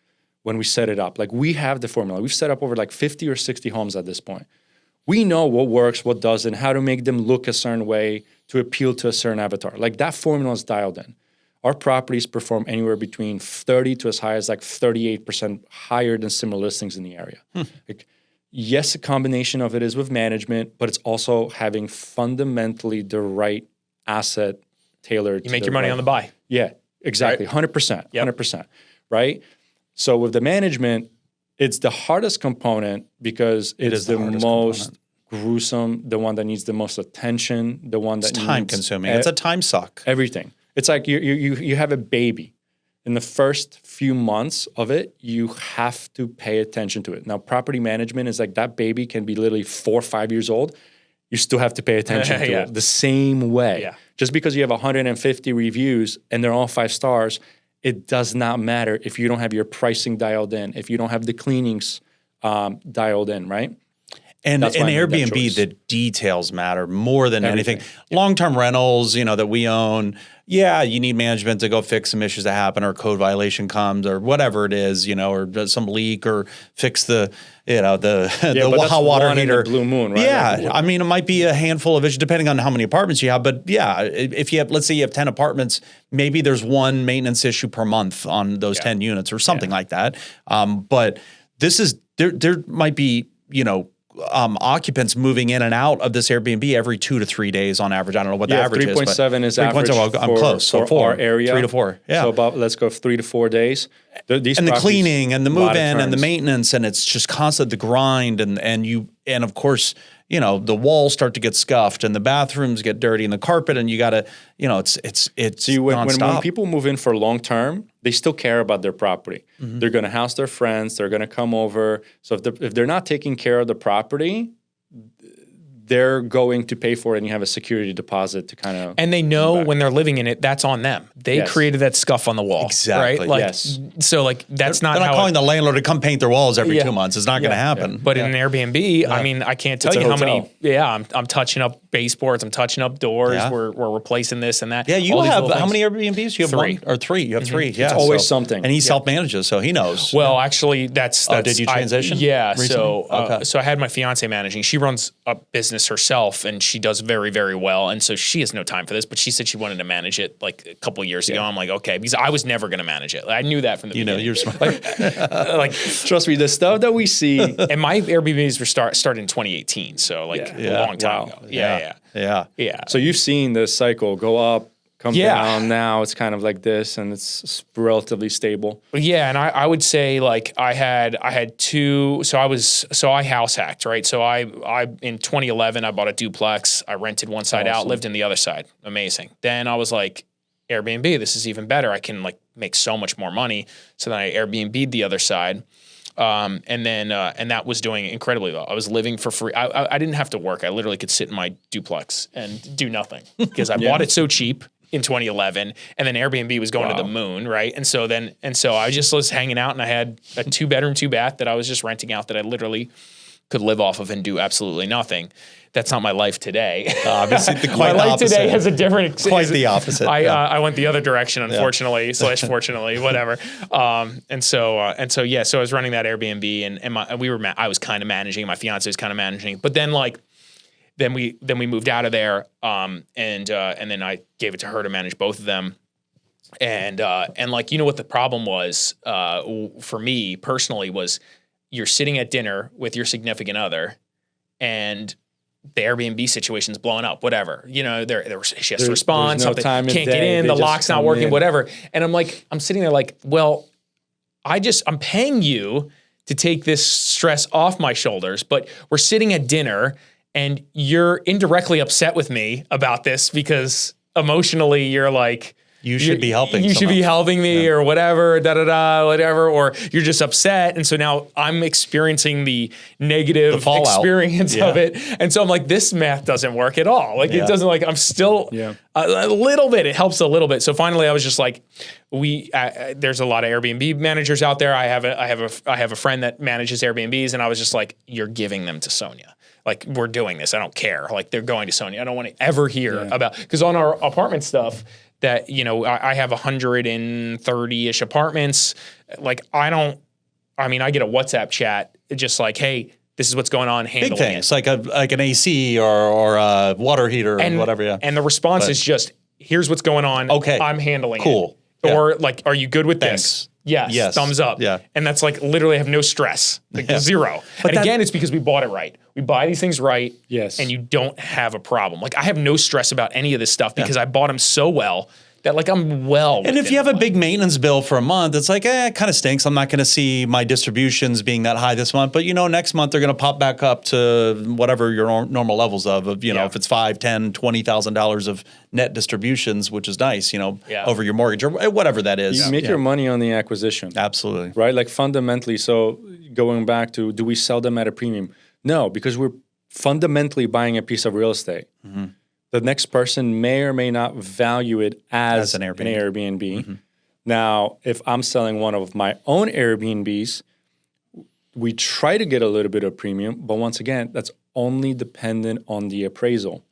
When we set it up, like we have the formula. We've set up over like 50 or 60 homes at this point. We know what works, what doesn't, how to make them look a certain way to appeal to a certain avatar. Like that formula is dialed in. Our properties perform anywhere between 30 to as high as like 38% higher than similar listings in the area. Like, yes, a combination of it is with management, but it's also having fundamentally the right asset tailored.
You make your money on the buy.
Yeah, exactly.
Right?
100%. 100%. Right? So with the management, it's the hardest component because it's the most gruesome, the one that needs the most attention, the one that
It's time consuming. It's a time suck.
Everything. It's like you have a baby. In the first few months of it, you have to pay attention to it. Now, property management is like that baby can be literally 4 or 5 years old. You still have to pay attention to it the same way.
Yeah.
Just because you have 150 reviews and they're all 5 stars, it does not matter if you don't have your pricing dialed in, if you don't have the cleanings dialed in, right?
And in Airbnb, the details matter more than anything. Long-term rentals, that we own, you need management to go fix some issues that happen, or a code violation comes, or whatever it is, or some leak, or fix the hot water heater.
Blue moon, right?
Yeah, I mean, it might be a handful of issues depending on how many apartments you have. But if you have, let's say you have 10 apartments, maybe there's one maintenance issue per month on those 10 units or something like that. But this is there might be occupants moving in and out of this Airbnb every 2 to 3 days on average. I don't know what the average is.
3.7 is average.
I'm close. So 4
our area.
3 to 4. Yeah.
So let's go 3 to 4 days. These
and the cleaning and the move in and the maintenance, and it's just constant, the grind, and of course, the walls start to get scuffed and the bathrooms get dirty and the carpet, and you got to, it's
See, when people move in for long term, they still care about their property. Mm-hmm. They're going to house their friends. They're going to come over. So if they're not taking care of the property, they're going to pay for it, and you have a security deposit to kind of.
And they know when they're living in it, that's on them. They created that scuff on the wall.
Exactly.
Right?
Yes.
So that's not.
They're not calling the landlord to come paint their walls every 2 months. It's not going to happen.
Yeah. But in an Airbnb, I mean, I can't tell you how many. Yeah, I'm touching up baseboards. I'm touching up doors.
Yeah.
We're replacing this and that.
Yeah, you have how many Airbnbs? You have
3.
1 or 3. You have 3. Yeah,
it's always something.
And he self-manages, so he knows.
Well, actually, that's.
Did you transition?
So I had my fiance managing. She runs a business herself, and she does very, very well. And so she has no time for this, but she said she wanted to manage it like a couple of years ago. I'm like, okay, because I was never going to manage it. I knew that from the beginning.
You're smart.
Like,
trust me, the stuff that we see.
And my Airbnbs were started in 2018, so a long time ago. Yeah.
So you've seen this cycle go up, come down. Now it's kind of like this, and it's relatively stable.
Yeah, and I would say like I had 2. So I house hacked, right? So I in 2011 I bought a duplex. I rented one side out, lived in the other side. Amazing. Then I was like, Airbnb, this is even better. I can like make so much more money. So then I Airbnb'd the other side. And that was doing incredibly well. I was living for free. I didn't have to work. I literally could sit in my duplex and do nothing because I bought it so cheap in 2011, and then Airbnb was going to the moon, right? And so I just was hanging out, and I had a 2-bedroom, 2-bath that I was just renting out that I literally could live off of and do absolutely nothing. That's not my life today.
Obviously,
my life today has a different.
Quite the opposite.
I went the other direction, unfortunately, / fortunately, whatever. So I was running that Airbnb, and I was kind of managing. My fiance was kind of managing, but then Then we moved out of there, and then I gave it to her to manage both of them, and what the problem was for me personally was you're sitting at dinner with your significant other, and the Airbnb situation's blowing up, whatever. She has to respond, something can't get in, the lock's not working, whatever. And I'm sitting there like, well, I'm paying you to take this stress off my shoulders, but we're sitting at dinner. And you're indirectly upset with me about this because emotionally you're like,
you should be helping.
You should be helping me or whatever, whatever. Or you're just upset. And so now I'm experiencing the negative experience of it. And so I'm like, this math doesn't work at all. Like it doesn't I'm still a little bit. It helps a little bit. So finally I was just like, there's a lot of Airbnb managers out there. I have a friend that manages Airbnbs, and I was just like, you're giving them to Sonia. Like, we're doing this. I don't care. Like, they're going to Sonia. I don't want to ever hear about, because on our apartment stuff that, I have 130-ish apartments. Like, I get a WhatsApp chat just like, hey, this is what's going on. Handling
big things like an AC or a water heater and whatever. Yeah.
And the response is just, here's what's going on.
Okay.
I'm handling it.
Cool.
Or like, are you good with this? Yes. Thumbs up.
Yeah.
And that's like literally I have no stress. Like zero. But again, it's because we bought it right. We buy these things right.
Yes.
And you don't have a problem. Like I have no stress about any of this stuff because I bought them so well that like I'm well.
And if you have a big maintenance bill for a month, it's like, it kind of stinks. I'm not going to see my distributions being that high this month. But, next month they're going to pop back up to whatever your normal levels of if it's $5,000, $10,000, $20,000 of net distributions, which is nice, over your mortgage or whatever that is.
You make your money on the acquisition.
Absolutely.
Right? Like fundamentally. So going back to, do we sell them at a premium? No, because we're fundamentally buying a piece of real estate. Mm-hmm. The next person may or may not value it as an Airbnb. Mm-hmm. Now, if I'm selling one of my own Airbnbs, we try to get a little bit of premium, but once again, that's only dependent on the appraisal.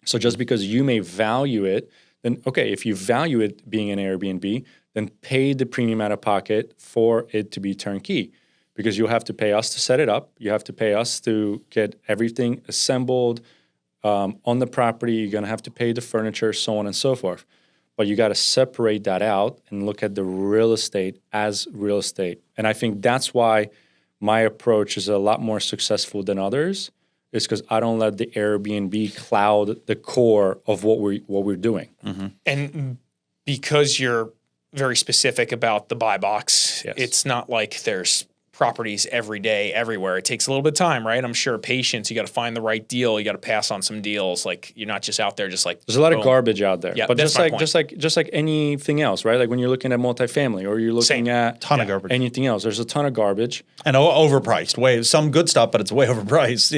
So just because you may value it, then okay, if you value it being an Airbnb, then pay the premium out of pocket for it to be turnkey. Because you'll have to pay us to set it up. You have to pay us to get everything assembled on the property. You're going to have to pay the furniture, so on and so forth. But you got to separate that out and look at the real estate as real estate. And I think that's why my approach is a lot more successful than others, is because I don't let the Airbnb cloud the core of what we're doing.
Mm-hmm.
And because you're very specific about the buy box,
Yes.
it's not like there's properties every day, everywhere. It takes a little bit of time, right? I'm sure patience. You got to find the right deal. You got to pass on some deals. Like you're not just out there just like
There's a lot
boom.
of garbage out there.
Yeah,
but
that's my point.
just like anything else, right? Like when you're looking at multifamily or you're looking
Same.
at
Ton of garbage.
anything else, there's a ton of garbage.
And overpriced. Way some good stuff, but it's way overpriced.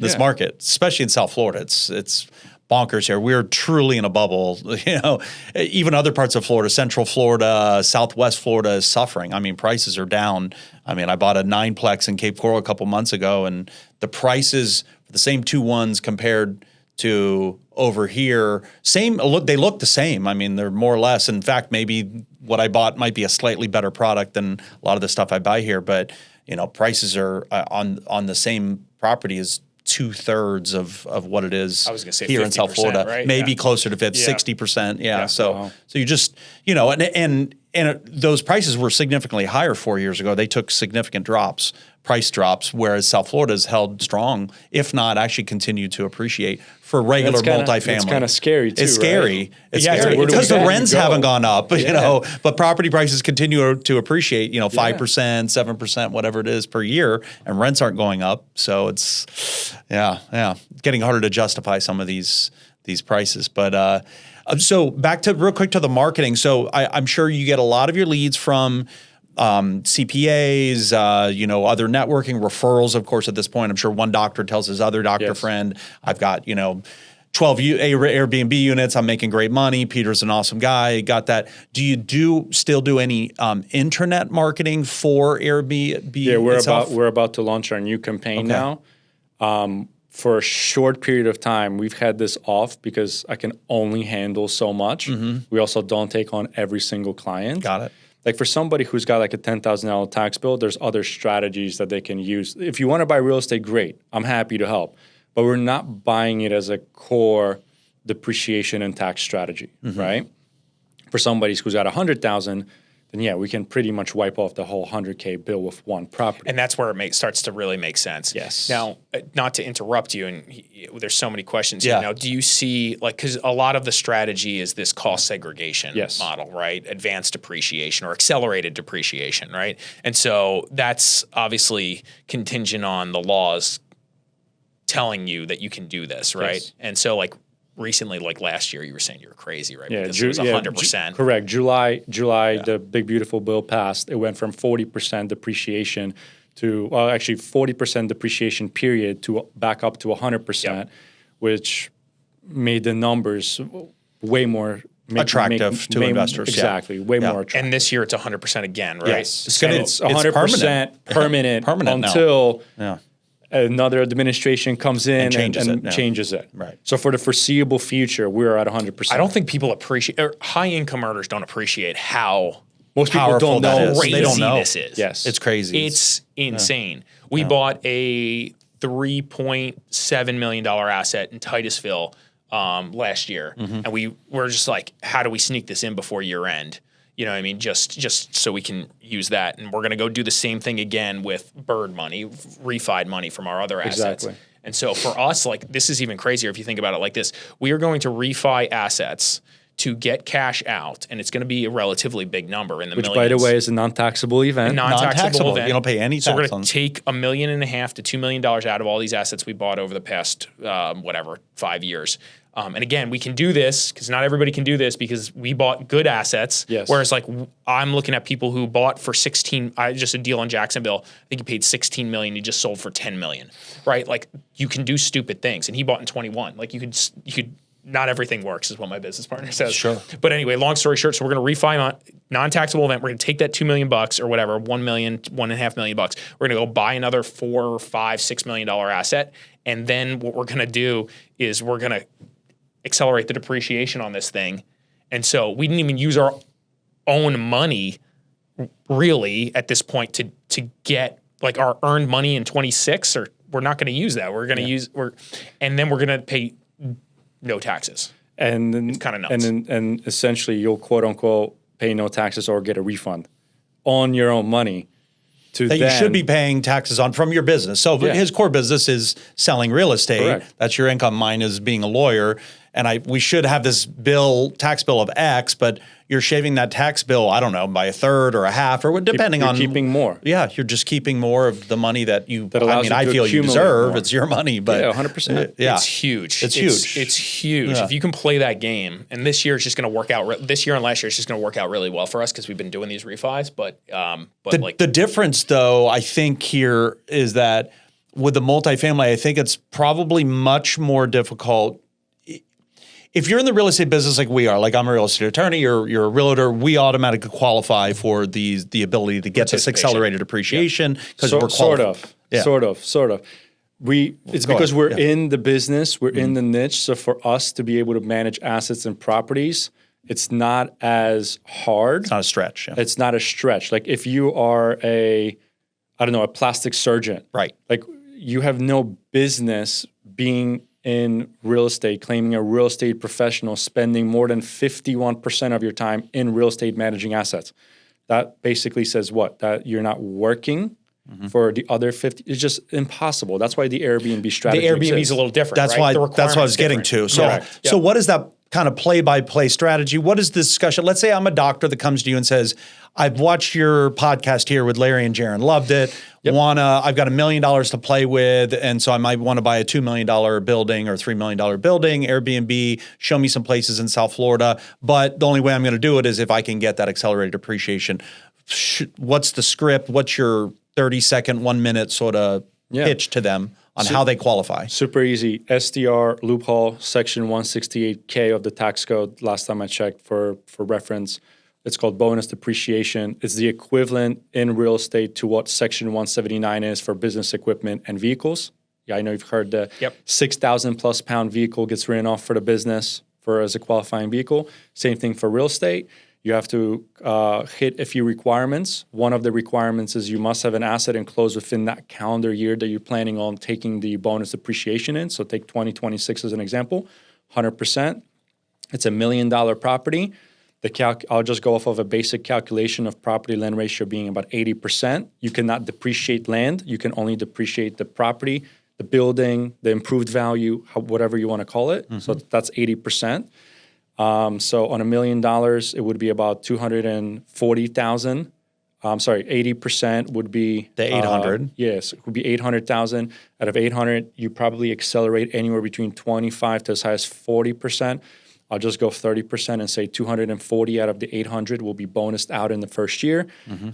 This
Yeah.
market, especially in South Florida, it's bonkers here. We're truly in a bubble. Even other parts of Florida, Central Florida, Southwest Florida is suffering. I mean, prices are down. I mean, I bought a 9-plex in Cape Coral a couple months ago, and the prices for the same 2-1s compared to over here, same. Look, they look the same. I mean, they're more or less. In fact, maybe what I bought might be a slightly better product than a lot of the stuff I buy here. But prices are on the same property is 2/3 of what it is
I was gonna say
here in South
50%,
Florida,
right?
maybe
Yeah.
closer to 50,
Yeah.
60%. Yeah. So
Wow.
so you just and those prices were significantly higher 4 years ago. They took significant price drops, whereas South Florida has held strong, if not actually continued to appreciate for regular multifamily.
It's kind of scary too.
It's scary.
Right?
It's
Yeah,
scary
where do we
because the
go?
rents haven't gone up,
Yeah.
but property prices continue to appreciate, 5%, 7%, whatever it is per year, and rents aren't going up. So it's, getting harder to justify some of these prices. But so back to real quick to the marketing. So I'm sure you get a lot of your leads from CPAs, other networking, referrals, of course, at this point. I'm sure one doctor tells his other doctor
Yes.
friend, I've got, 12 Airbnb units. I'm making great money. Peter's an awesome guy. Got that. Do you still do any internet marketing for Airbnb
Yeah,
itself?
we're about to launch our new campaign now. For a short period of time, we've had this off because I can only handle so much. We also don't take on every single client.
Got it.
Like for somebody who's got like a $10,000 tax bill, there's other strategies that they can use. If you want to buy real estate, great. I'm happy to help. But we're not buying it as a core depreciation and tax strategy, right? For somebody who's got 100,000, then yeah, we can pretty much wipe off the whole 100K bill with one property.
And that's where it starts to really make sense.
Yes.
Now, not to interrupt you, and there's so many questions
Yeah.
here. Now, do you see, because a lot of the strategy is this cost segregation
Yes.
model, right? Advanced depreciation or accelerated depreciation, right? And so that's obviously contingent on the laws telling you that you can do this, right?
Yes.
And so recently, last year, you were saying you were crazy, right?
Yeah,
Because it was 100%.
Correct. July, the big beautiful bill passed. It went from 40% depreciation to actually 40% depreciation period to back up to 100%, which made the numbers way more
Attractive to investors.
Exactly, way more attractive.
And this year, it's 100% again, right?
Yes,
It's gonna-
it's
it's
100% permanent,
Permanent now.
until
Yeah.
another administration comes in and
changes it.
Right.
Right.
So for the foreseeable future, we're at 100%.
I don't think people appreciate, or high income earners don't appreciate how
most people
powerful
don't
that
know.
is.
crazy
They don't know.
this is.
Yes.
It's crazy.
It's insane. We bought a $3.7 million asset in Titusville last year, and we were just like, how do we sneak this in before year end? You know what I mean? Just so we can use that. And we're going to go do the same thing again with bird money, refied money from our other assets.
Exactly.
And so for us, this is even crazier if you think about it like this. We are going to refi assets to get cash out, and it's going to be a relatively big number in the
Which,
millions.
by the way, is a non-taxable event.
Non-taxable event.
You don't pay any
So we're
tax
going
on
to take $1.5 million to $2 million out of all these assets we bought over the past 5 years. And again, we can do this because not everybody can do this because we bought good assets.
Yes.
Whereas I'm looking at people who bought for 16, just a deal in Jacksonville. I think he paid 16 million. He just sold for 10 million, right? You can do stupid things, and he bought in 21. You could. Not everything works is what my business partner says.
Sure.
But anyway, long story short, so we're going to non-taxable event. We're going to take that $2 million or whatever, $1 million, $1.5 million. We're going to go buy another $4, $5, $6 million asset. And then what we're going to do is we're going to accelerate the depreciation on this thing. And so we didn't even use our own money really at this point to get like our earned money in 26, or we're not going to use that. We're going to and then we're going to pay no taxes.
And then,
it's kind of nuts.
And essentially you'll quote unquote pay no taxes or get a refund on your own money.
That you should be paying taxes on from your business. So his core business is selling real estate.
Correct.
That's your income. Mine is being a lawyer. And we should have this tax bill of X, but you're shaving that tax bill, I don't know, by a third or a half, or depending on
keeping more.
Yeah, you're just keeping more of the money that you. I feel you
accumulate
deserve.
more.
It's your money, but
100%.
Yeah,
it's huge.
It's huge.
It's huge.
Yeah.
If you can play that game, and this year it's just going to work out. This year and last year it's just going to work out really well for us because we've been doing these refis. But
the difference, though, I think here is that with the multifamily, I think it's probably much more difficult. If you're in the real estate business like we are, like I'm a real estate attorney, you're a realtor, we automatically qualify for the ability to get this accelerated appreciation because we're qualified.
Sort of. It's because we're in the business, we're in the niche. So for us to be able to manage assets and properties, it's not as hard.
It's not a stretch. Yeah.
It's not a stretch. Like if you are a plastic surgeon,
right?
Like you have no business being in real estate, claiming a real estate professional, spending more than 51% of your time in real estate managing assets. That basically says what? That you're not working for the other 50. It's just impossible. That's why the Airbnb strategy
The Airbnb
exists.
is a little different.
That's
right?
why. That's what I was getting to. So what is that kind of play-by-play strategy? What is the discussion? Let's say I'm a doctor that comes to you and says, I've watched your podcast here with Larry and Jaron, loved it. I've got $1 million to play with, and so I might want to buy a $2 million building or $3 million building, Airbnb, show me some places in South Florida. But the only way I'm going to do it is if I can get that accelerated appreciation. What's the script? What's your 30-second, 1 minute sort of pitch to them on how they qualify?
Super easy. SDR loophole, section 168K of the tax code. Last time I checked for reference. It's called bonus depreciation. It's the equivalent in real estate to what section 179 is for business equipment and vehicles. Yeah, I know you've heard the 6,000 plus pound vehicle gets written off for the business as a qualifying vehicle. Same thing for real estate. You have to hit a few requirements. One of the requirements is you must have an asset and close within that calendar year that you're planning on taking the bonus depreciation in. So take 2026 as an example, 100%. It's $1 million property. I'll just go off of a basic calculation of property land ratio being about 80%. You cannot depreciate land. You can only depreciate the property, the building, the improved value, whatever you want to call it. So that's 80%. So on $1 million, it would be about $240,000. 80% would be
the 800.
Yes, it would be 800,000. Out of 800, you probably accelerate anywhere between 25 to as high as 40%. I'll just go 30% and say 240 out of the 800 will be bonused out in the first year.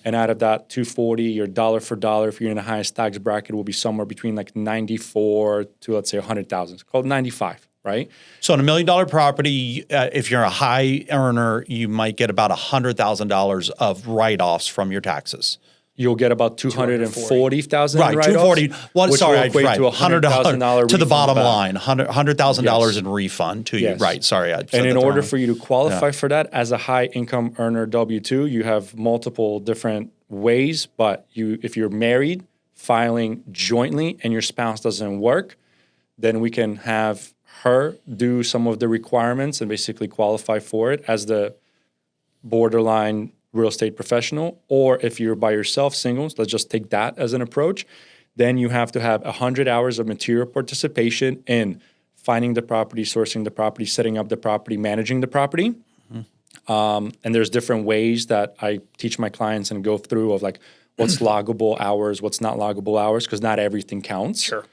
And out of that 240, your dollar for dollar, if you're in the highest tax bracket, will be somewhere between like 94 to let's say 100,000. It's called 95, right?
So on $1 million property, if you're a high earner, you might get about $100,000 of write-offs from your taxes.
You'll get about 240,000
right, 240. Well,
which
sorry,
will equate to $100,000
to the bottom
back.
line, $100,000 in refund to you.
Yes.
Right, sorry.
And in order for you to qualify for that as a high income earner W-2, you have multiple different ways. But if you're married, filing jointly, and your spouse doesn't work, then we can have her do some of the requirements and basically qualify for it as the borderline real estate professional. Or if you're by yourself, singles, let's just take that as an approach. Then you have to have 100 hours of material participation in finding the property, sourcing the property, setting up the property, managing the property. And there's different ways that I teach my clients and go through of like what's loggable hours, what's not loggable hours, because not everything counts.
Sure.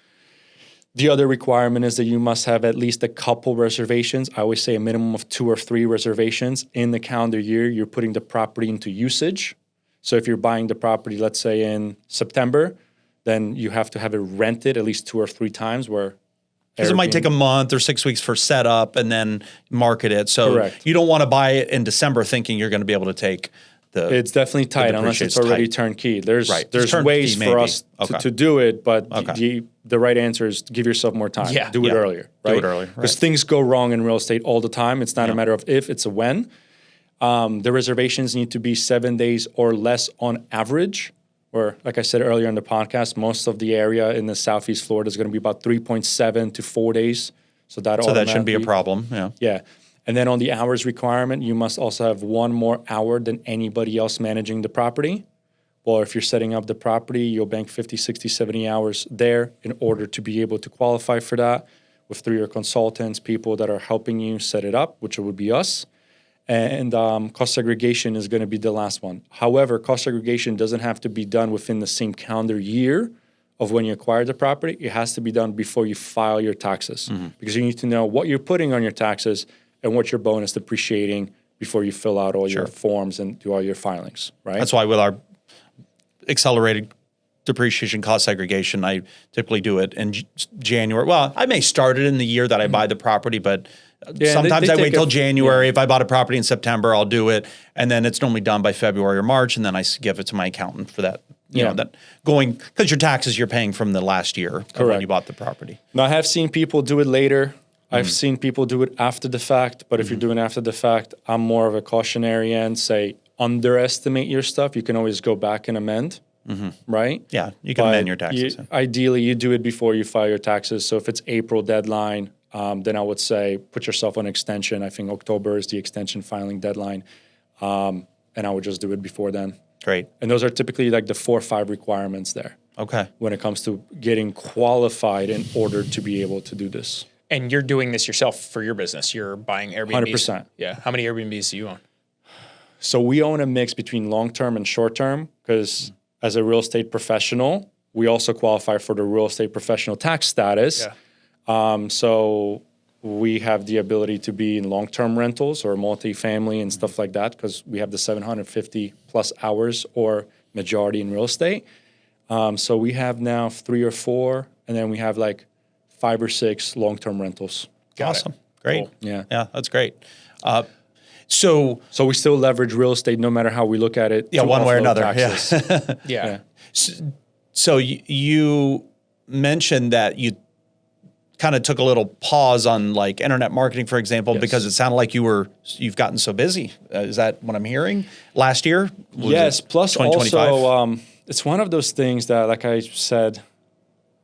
The other requirement is that you must have at least a couple reservations. I always say a minimum of 2 or 3 reservations in the calendar year. You're putting the property into usage. So if you're buying the property, let's say in September, then you have to have it rented at least 2 or 3 times where
because it might take a month or 6 weeks for setup and then market it. So you don't want to buy it in December thinking you're going to be able to take
It's definitely tight unless it's already turnkey. There's
turnkey
ways
maybe.
for us
Okay.
to do it, but
Okay.
the right answer is give yourself more time.
Yeah.
Do it earlier.
Do
Right?
it earlier,
Because
right.
things go wrong in real estate all the time. It's not a matter of if, it's a when. The reservations need to be 7 days or less on average. Or like I said earlier in the podcast, most of the area in the Southeast Florida is going to be about 3.7 to 4 days. So that
shouldn't be a problem. Yeah.
Yeah. And then on the hours requirement, you must also have one more hour than anybody else managing the property. Well, if you're setting up the property, you'll bank 50, 60, 70 hours there in order to be able to qualify for that with 3 year consultants, people that are helping you set it up, which would be us. And cost segregation is going to be the last one. However, cost segregation doesn't have to be done within the same calendar year of when you acquire the property. It has to be done before you file your taxes because you need to know what you're putting on your taxes and what your bonus depreciating before you fill out all your forms and do all your filings, right?
That's why with our accelerated depreciation cost segregation, I typically do it in January. Well, I may start it in the year that I buy the property, but sometimes
they
I wait
take
till January. If I bought a property in September, I'll do it. And then it's normally done by February or March. And then I give it to my accountant for that, you know, that going, because your taxes you're paying from the last year of when you bought the property.
Now, I have seen people do it later. I've seen people do it after the fact, but if you're doing after the fact, I'm more of a cautionary end, say underestimate your stuff. You can always go back and amend, right?
Yeah, you can amend your taxes.
Ideally, you do it before you file your taxes. So if it's April deadline, then I would say put yourself on extension. I think October is the extension filing deadline, and I would just do it before then.
Great.
And those are typically like the 4 or 5 requirements there.
Okay.
When it comes to getting qualified in order to be able to do this.
And you're doing this yourself for your business. You're buying Airbnbs.
100%.
Yeah. How many Airbnbs do you own?
So we own a mix between long-term and short-term because as a real estate professional, we also qualify for the real estate professional tax status.
Yeah.
So we have the ability to be in long-term rentals or multifamily and stuff like that because we have the 750 plus hours or majority in real estate. So we have now 3 or 4, and then we have like 5 or 6 long-term rentals.
Awesome. Great.
Cool. Yeah.
Yeah, that's great. So
we still leverage real estate no matter how we look at it.
yeah,
to
one way or
offload
another.
taxes.
Yeah.
So you mentioned that you kind of took a little pause on like internet marketing, for example, because it sounded like you've gotten so busy. Is that what I'm hearing? Last year?
Yes. Plus
2025?
also, it's one of those things that, like I said,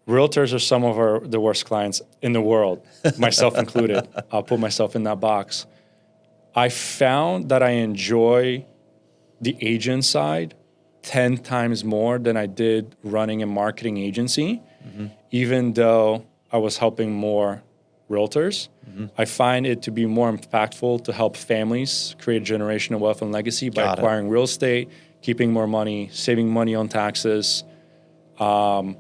realtors are some of the worst clients in the world, myself included. I'll put myself in that box. I found that I enjoy the agent side 10 times more than I did running a marketing agency, even though I was helping more realtors. I find it to be more impactful to help families create generational wealth and legacy by acquiring real estate, keeping more money, saving money on taxes. And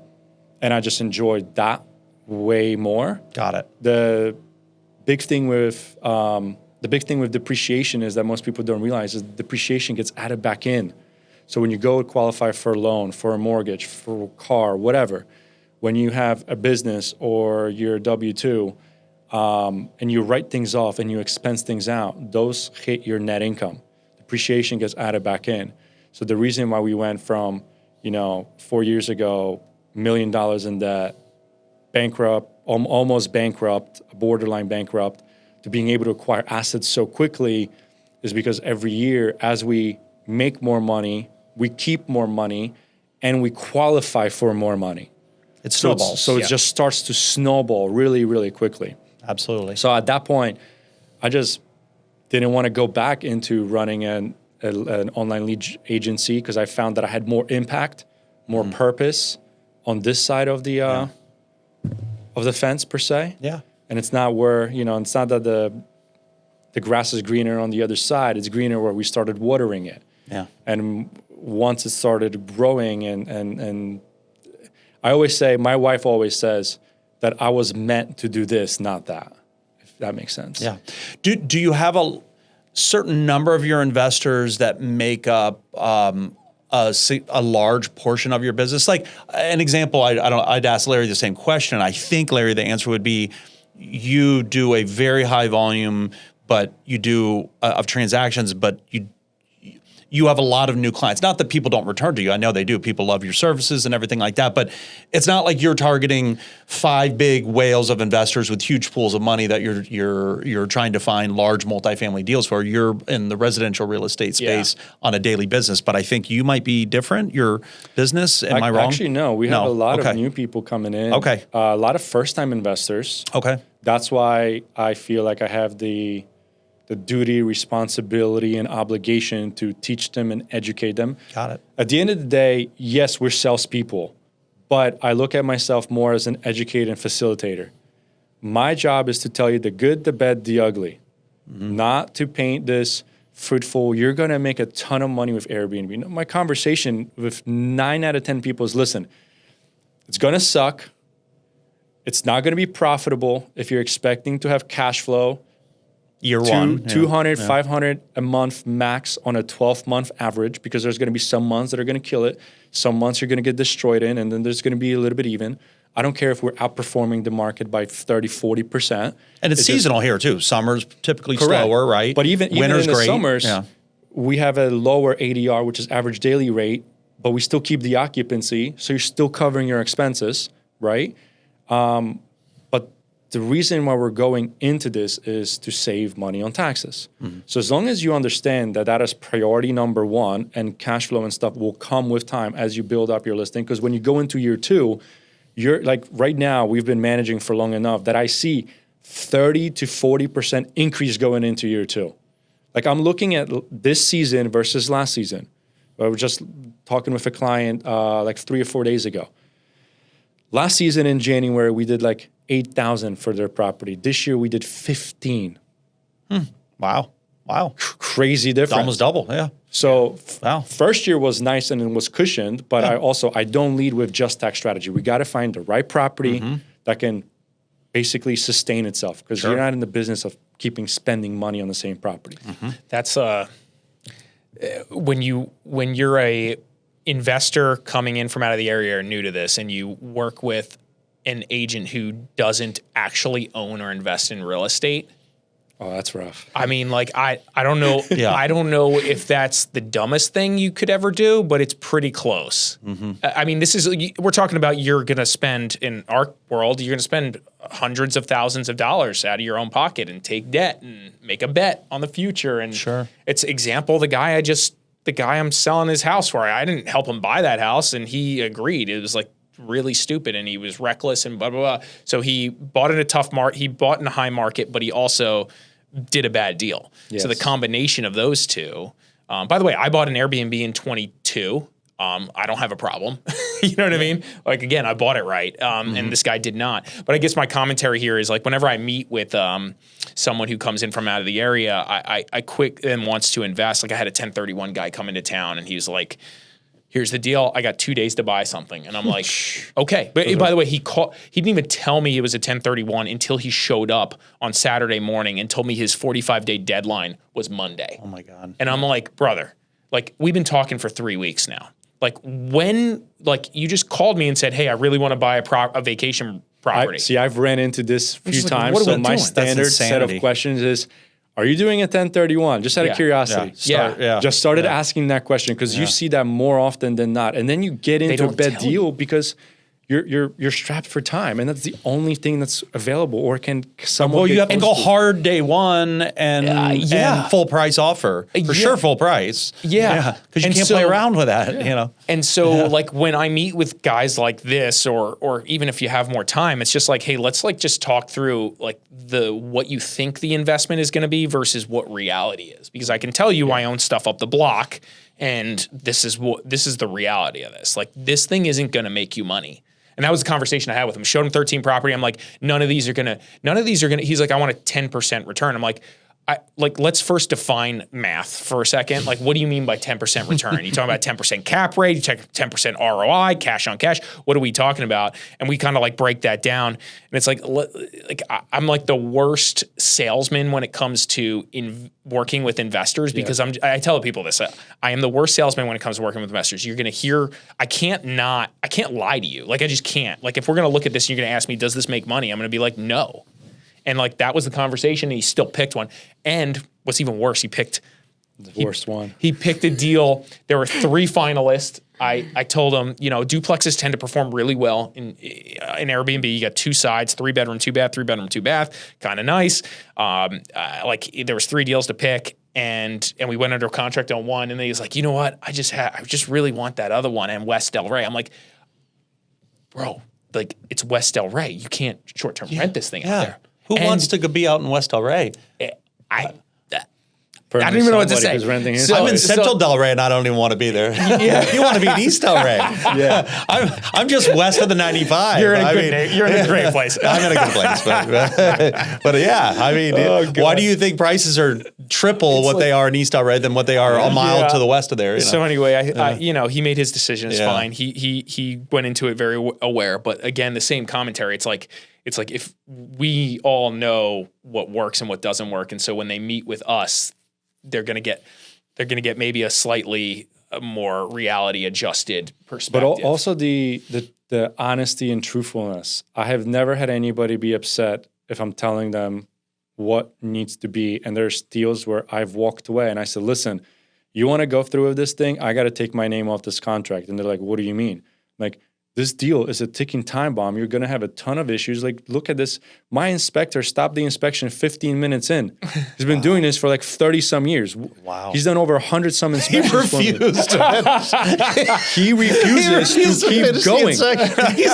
I just enjoyed that way more.
Got it.
The big thing with depreciation is that most people don't realize is depreciation gets added back in. So when you go qualify for a loan, for a mortgage, for a car, whatever, when you have a business or you're W-2 and you write things off and you expense things out, those hit your net income. Depreciation gets added back in. So the reason why we went from, 4 years ago, $1 million in debt, bankrupt, almost bankrupt, borderline bankrupt, to being able to acquire assets so quickly is because every year as we make more money, we keep more money, and we qualify for more money.
It snowballs.
So it just starts to snowball really, really quickly.
Absolutely.
So at that point, I just didn't want to go back into running an online lead agency because I found that I had more impact, more purpose on this side of the fence per se.
Yeah.
And it's not where, it's not that the grass is greener on the other side. It's greener where we started watering it.
Yeah.
And once it started growing and I always say, my wife always says that I was meant to do this, not that, if that makes sense.
Yeah. Do you have a certain number of your investors that make up a large portion of your business? Like an example, I'd ask Larry the same question. I think, Larry, the answer would be you do a very high volume, but you do of transactions, but you have a lot of new clients. Not that people don't return to you. I know they do. People love your services and everything like that. But it's not like you're targeting 5 big whales of investors with huge pools of money that you're trying to find large multifamily deals for. You're in the residential real estate space on a daily business. But I think you might be different. Your business, am I wrong?
Actually, no. We have a lot of new people coming in.
Okay.
A lot of first-time investors.
Okay.
That's why I feel like I have the duty, responsibility, and obligation to teach them and educate them.
Got it.
At the end of the day, yes, we're salespeople, but I look at myself more as an educator and facilitator. My job is to tell you the good, the bad, the ugly, not to paint this fruitful, you're going to make a ton of money with Airbnb. No, my conversation with 9 out of 10 people is, listen, it's going to suck. It's not going to be profitable if you're expecting to have cash flow.
Year one.
200, 500 a month max on a 12-month average, because there's going to be some months that are going to kill it. Some months you're going to get destroyed in, and then there's going to be a little bit even. I don't care if we're outperforming the market by 30, 40%.
And it's seasonal here too. Summer's typically slower, right?
But even
winter's
in the
great.
summers, we have a lower ADR, which is average daily rate, but we still keep the occupancy, so you're still covering your expenses, right? But the reason why we're going into this is to save money on taxes. So as long as you understand that that is priority number one, and cash flow and stuff will come with time as you build up your listing, because when you go into year 2, you're like, right now, we've been managing for long enough that I see 30 to 40% increase going into year 2. Like, I'm looking at this season versus last season. I was just talking with a client like 3 or 4 days ago. Last season in January, we did like 8,000 for their property. This year, we did 15.
Wow.
Crazy difference.
Almost double, yeah.
So first year was nice and it was cushioned, but I don't lead with just tax strategy. We got to find the right property that can basically sustain itself, because you're not in the business of keeping spending money on the same property.
That's when you're a investor coming in from out of the area or new to this, and you work with an agent who doesn't actually own or invest in real estate.
Oh, that's rough.
I mean, like, I don't know. I don't know if that's the dumbest thing you could ever do, but it's pretty close. I mean, we're talking about, you're going to spend, in our world, you're going to spend hundreds of thousands of dollars out of your own pocket and take debt and make a bet on the future. And it's example, the guy I'm selling his house for, I didn't help him buy that house, and he agreed. It was like really stupid, and he was reckless and blah, blah, blah. So he bought in a tough market. He bought in a high market, but he also did a bad deal. So the combination of those two, by the way, I bought an Airbnb in 22. I don't have a problem. You know what I mean? Like, again, I bought it right. And this guy did not. But I guess my commentary here is, like, whenever I meet with someone who comes in from out of the area, I quick and wants to invest. Like, I had a 1031 guy come into town, and he was like, here's the deal. I got 2 days to buy something. And I'm like, okay. But by the way, he didn't even tell me it was a 1031 until he showed up on Saturday morning and told me his 45-day deadline was Monday.
Oh my God.
And I'm like, brother, like, we've been talking for 3 weeks now. Like, when, like, you just called me and said, hey, I really want to buy a vacation property.
I've ran into this a few times.
What are
So
we
my
doing?
standard set of questions is, are you doing a 1031? Just out of curiosity. Just started asking that question, because you see that more often than not. And then you get into a bad deal because you're strapped for time, and that's the only thing that's available. Or can someone?
Well, you have to go hard day one and full price offer for sure, full price. Because you can't play around with that. You know.
And so, like, when I meet with guys like this, or even if you have more time, it's just like, hey, let's like just talk through like what you think the investment is going to be versus what reality is. Because I can tell you, I own stuff up the block, and this is the reality of this. Like, this thing isn't going to make you money. And that was the conversation I had with him. Showed him 13 property. I'm like, none of these are gonna. He's like, I want a 10% return. I'm like, let's first define math for a second. Like, what do you mean by 10% return? You talking about 10% cap rate? You check 10% ROI, cash on cash? What are we talking about? And we kind of like break that down. And it's like I'm like the worst salesman when it comes to working with investors, because I tell people this. I am the worst salesman when it comes to working with investors. You're going to hear, I can't lie to you. Like, I just can't. Like, if we're going to look at this and you're going to ask me, does this make money? I'm going to be like, no. And like, that was the conversation, and he still picked one. And what's even worse, he picked
The worst one.
He picked a deal. There were 3 finalists. I told him, duplexes tend to perform really well in Airbnb. You got 2 sides, 3 bedroom, 2 bath, 3 bedroom, 2 bath, kind of nice. There was 3 deals to pick, and we went under contract on one. And then he was like, you know what? I just really want that other one and West Del Rey. I'm like, bro, like it's West Del Rey. You can't short-term rent this thing out there.
Who wants to be out in West Del Rey?
I don't even know what to say.
I'm in Central Del Rey and I don't even want to be there. You want to be in East Del Rey.
Yeah.
I'm just west of the 95.
You're in a great place.
I'm in a good place. But yeah, I mean, why do you think prices are triple what they are in East Del Rey than what they are a mile to the west of there?
So anyway, he made his decision. It's fine. He went into it very aware. But again, the same commentary. It's like if we all know what works and what doesn't work, and so when they meet with us, they're gonna get maybe a slightly more reality adjusted perspective.
But also the honesty and truthfulness. I have never had anybody be upset if I'm telling them what needs to be. And there's deals where I've walked away and I said, listen, you want to go through with this thing? I got to take my name off this contract. And they're like, what do you mean? Like, this deal is a ticking time bomb. You're going to have a ton of issues. Like, look at this. My inspector stopped the inspection 15 minutes in. He's been doing this for like 30 some years.
Wow.
He's done over 100 some inspections.
He refused.
He refuses to keep going.
He's like,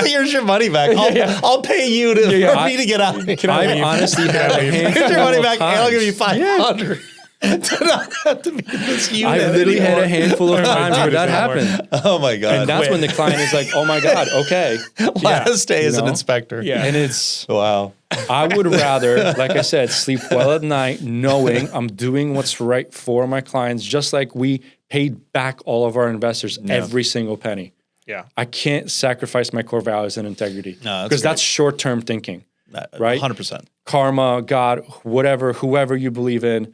here's your money back. I'll pay you for me to get out.
I honestly had a handful
Here's your money
of
back, and
times.
I'll give you $500. To not have to be in this unit
I literally
anymore.
had a handful of times where that happened.
Oh my God.
And that's when the client is like, oh my God, okay.
Last day as an inspector.
Yeah.
And it's,
Wow.
I would rather, like I said, sleep well at night knowing I'm doing what's right for my clients, just like we paid back all of our investors every single penny.
Yeah.
I can't sacrifice my core values and integrity
No,
because that's short-term thinking, right?
100%.
Karma, God, whatever, whoever you believe in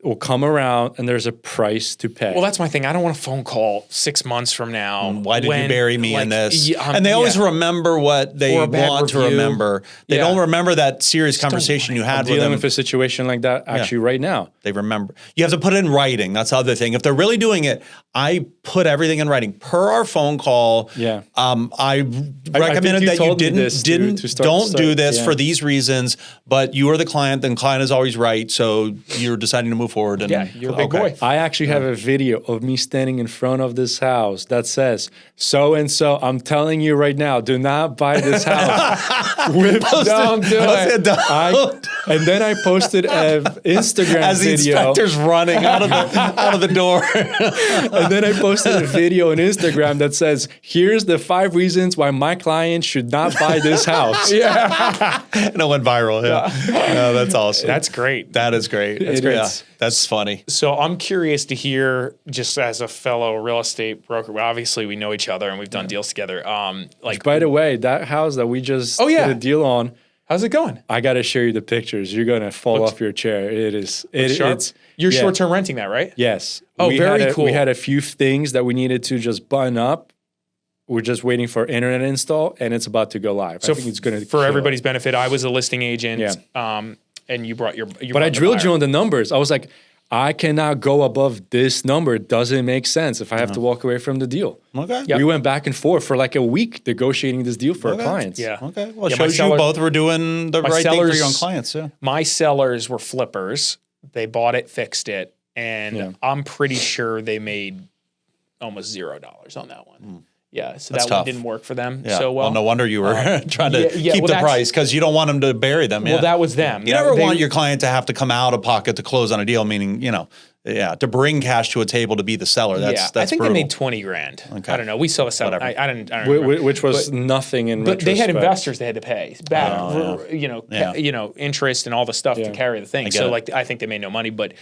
will come around and there's a price to pay.
Well, that's my thing. I don't want a phone call 6 months from now.
Why did you bury me in this?
Yeah,
and they always remember what they
Or a bad
want to
review.
remember. They
Yeah.
don't remember that serious conversation you had
I'm
with
dealing
them.
with a situation like that actually right now.
They remember. You have to put it in writing. That's the other thing. If they're really doing it, I put everything in writing per our phone call.
Yeah.
I recommended
you
that you
told me this
don't do this
yeah.
for these reasons. But you are the client, and the client is always right. So you're deciding to move forward. And,
Yeah, you're a big boy.
I actually have a video of me standing in front of this house that says, so and so, I'm telling you right now, do not buy this house. Don't do it. And then I posted an Instagram
as the
video.
inspector's running out of the door.
And then I posted a video on Instagram that says, here's the 5 reasons why my client should not buy this house.
And it went viral. Yeah. No, that's awesome.
That's great.
That is great. That's
It
great.
is.
Yeah, that's funny.
So I'm curious to hear, just as a fellow real estate broker, well, obviously we know each other and we've done deals together.
By the way, that house that we just did a deal on,
how's it going?
I got to show you the pictures. You're going to fall off your chair. It is. It's
You're short-term renting that, right?
Yes.
Oh, very cool.
We had a few things that we needed to just button up. We're just waiting for internet install, and it's about to go live.
So
I think it's going to
for everybody's benefit, I was a listing agent.
Yeah.
And you brought your.
But I drilled you on the numbers. I was like, I cannot go above this number. It doesn't make sense if I have to walk away from the deal.
Okay.
We went back and forth for like a week negotiating this deal for our clients.
Yeah.
Okay. Well, it
my
shows you both were doing the right thing for your own
sellers-
clients. Yeah.
My sellers were flippers. They bought it, fixed it, and I'm pretty sure they made almost $0 on that one. Yeah, so
That's
that one
tough.
didn't work for them
Yeah.
so well.
No wonder you were trying to keep
well,
the
that's-
price because you don't want them to bury them.
Well, that was them.
You never want your client to have to come out of pocket to close on a deal, meaning, to bring cash to a table to be the seller. That's
I think
brutal.
they made $20,000.
Okay.
I don't know. We saw the seller.
Whatever.
I don't remember.
Which was nothing in
But they had
retrospect.
investors they had to pay back, interest and all the stuff to carry the thing.
get
So
it.
I think they made no money, but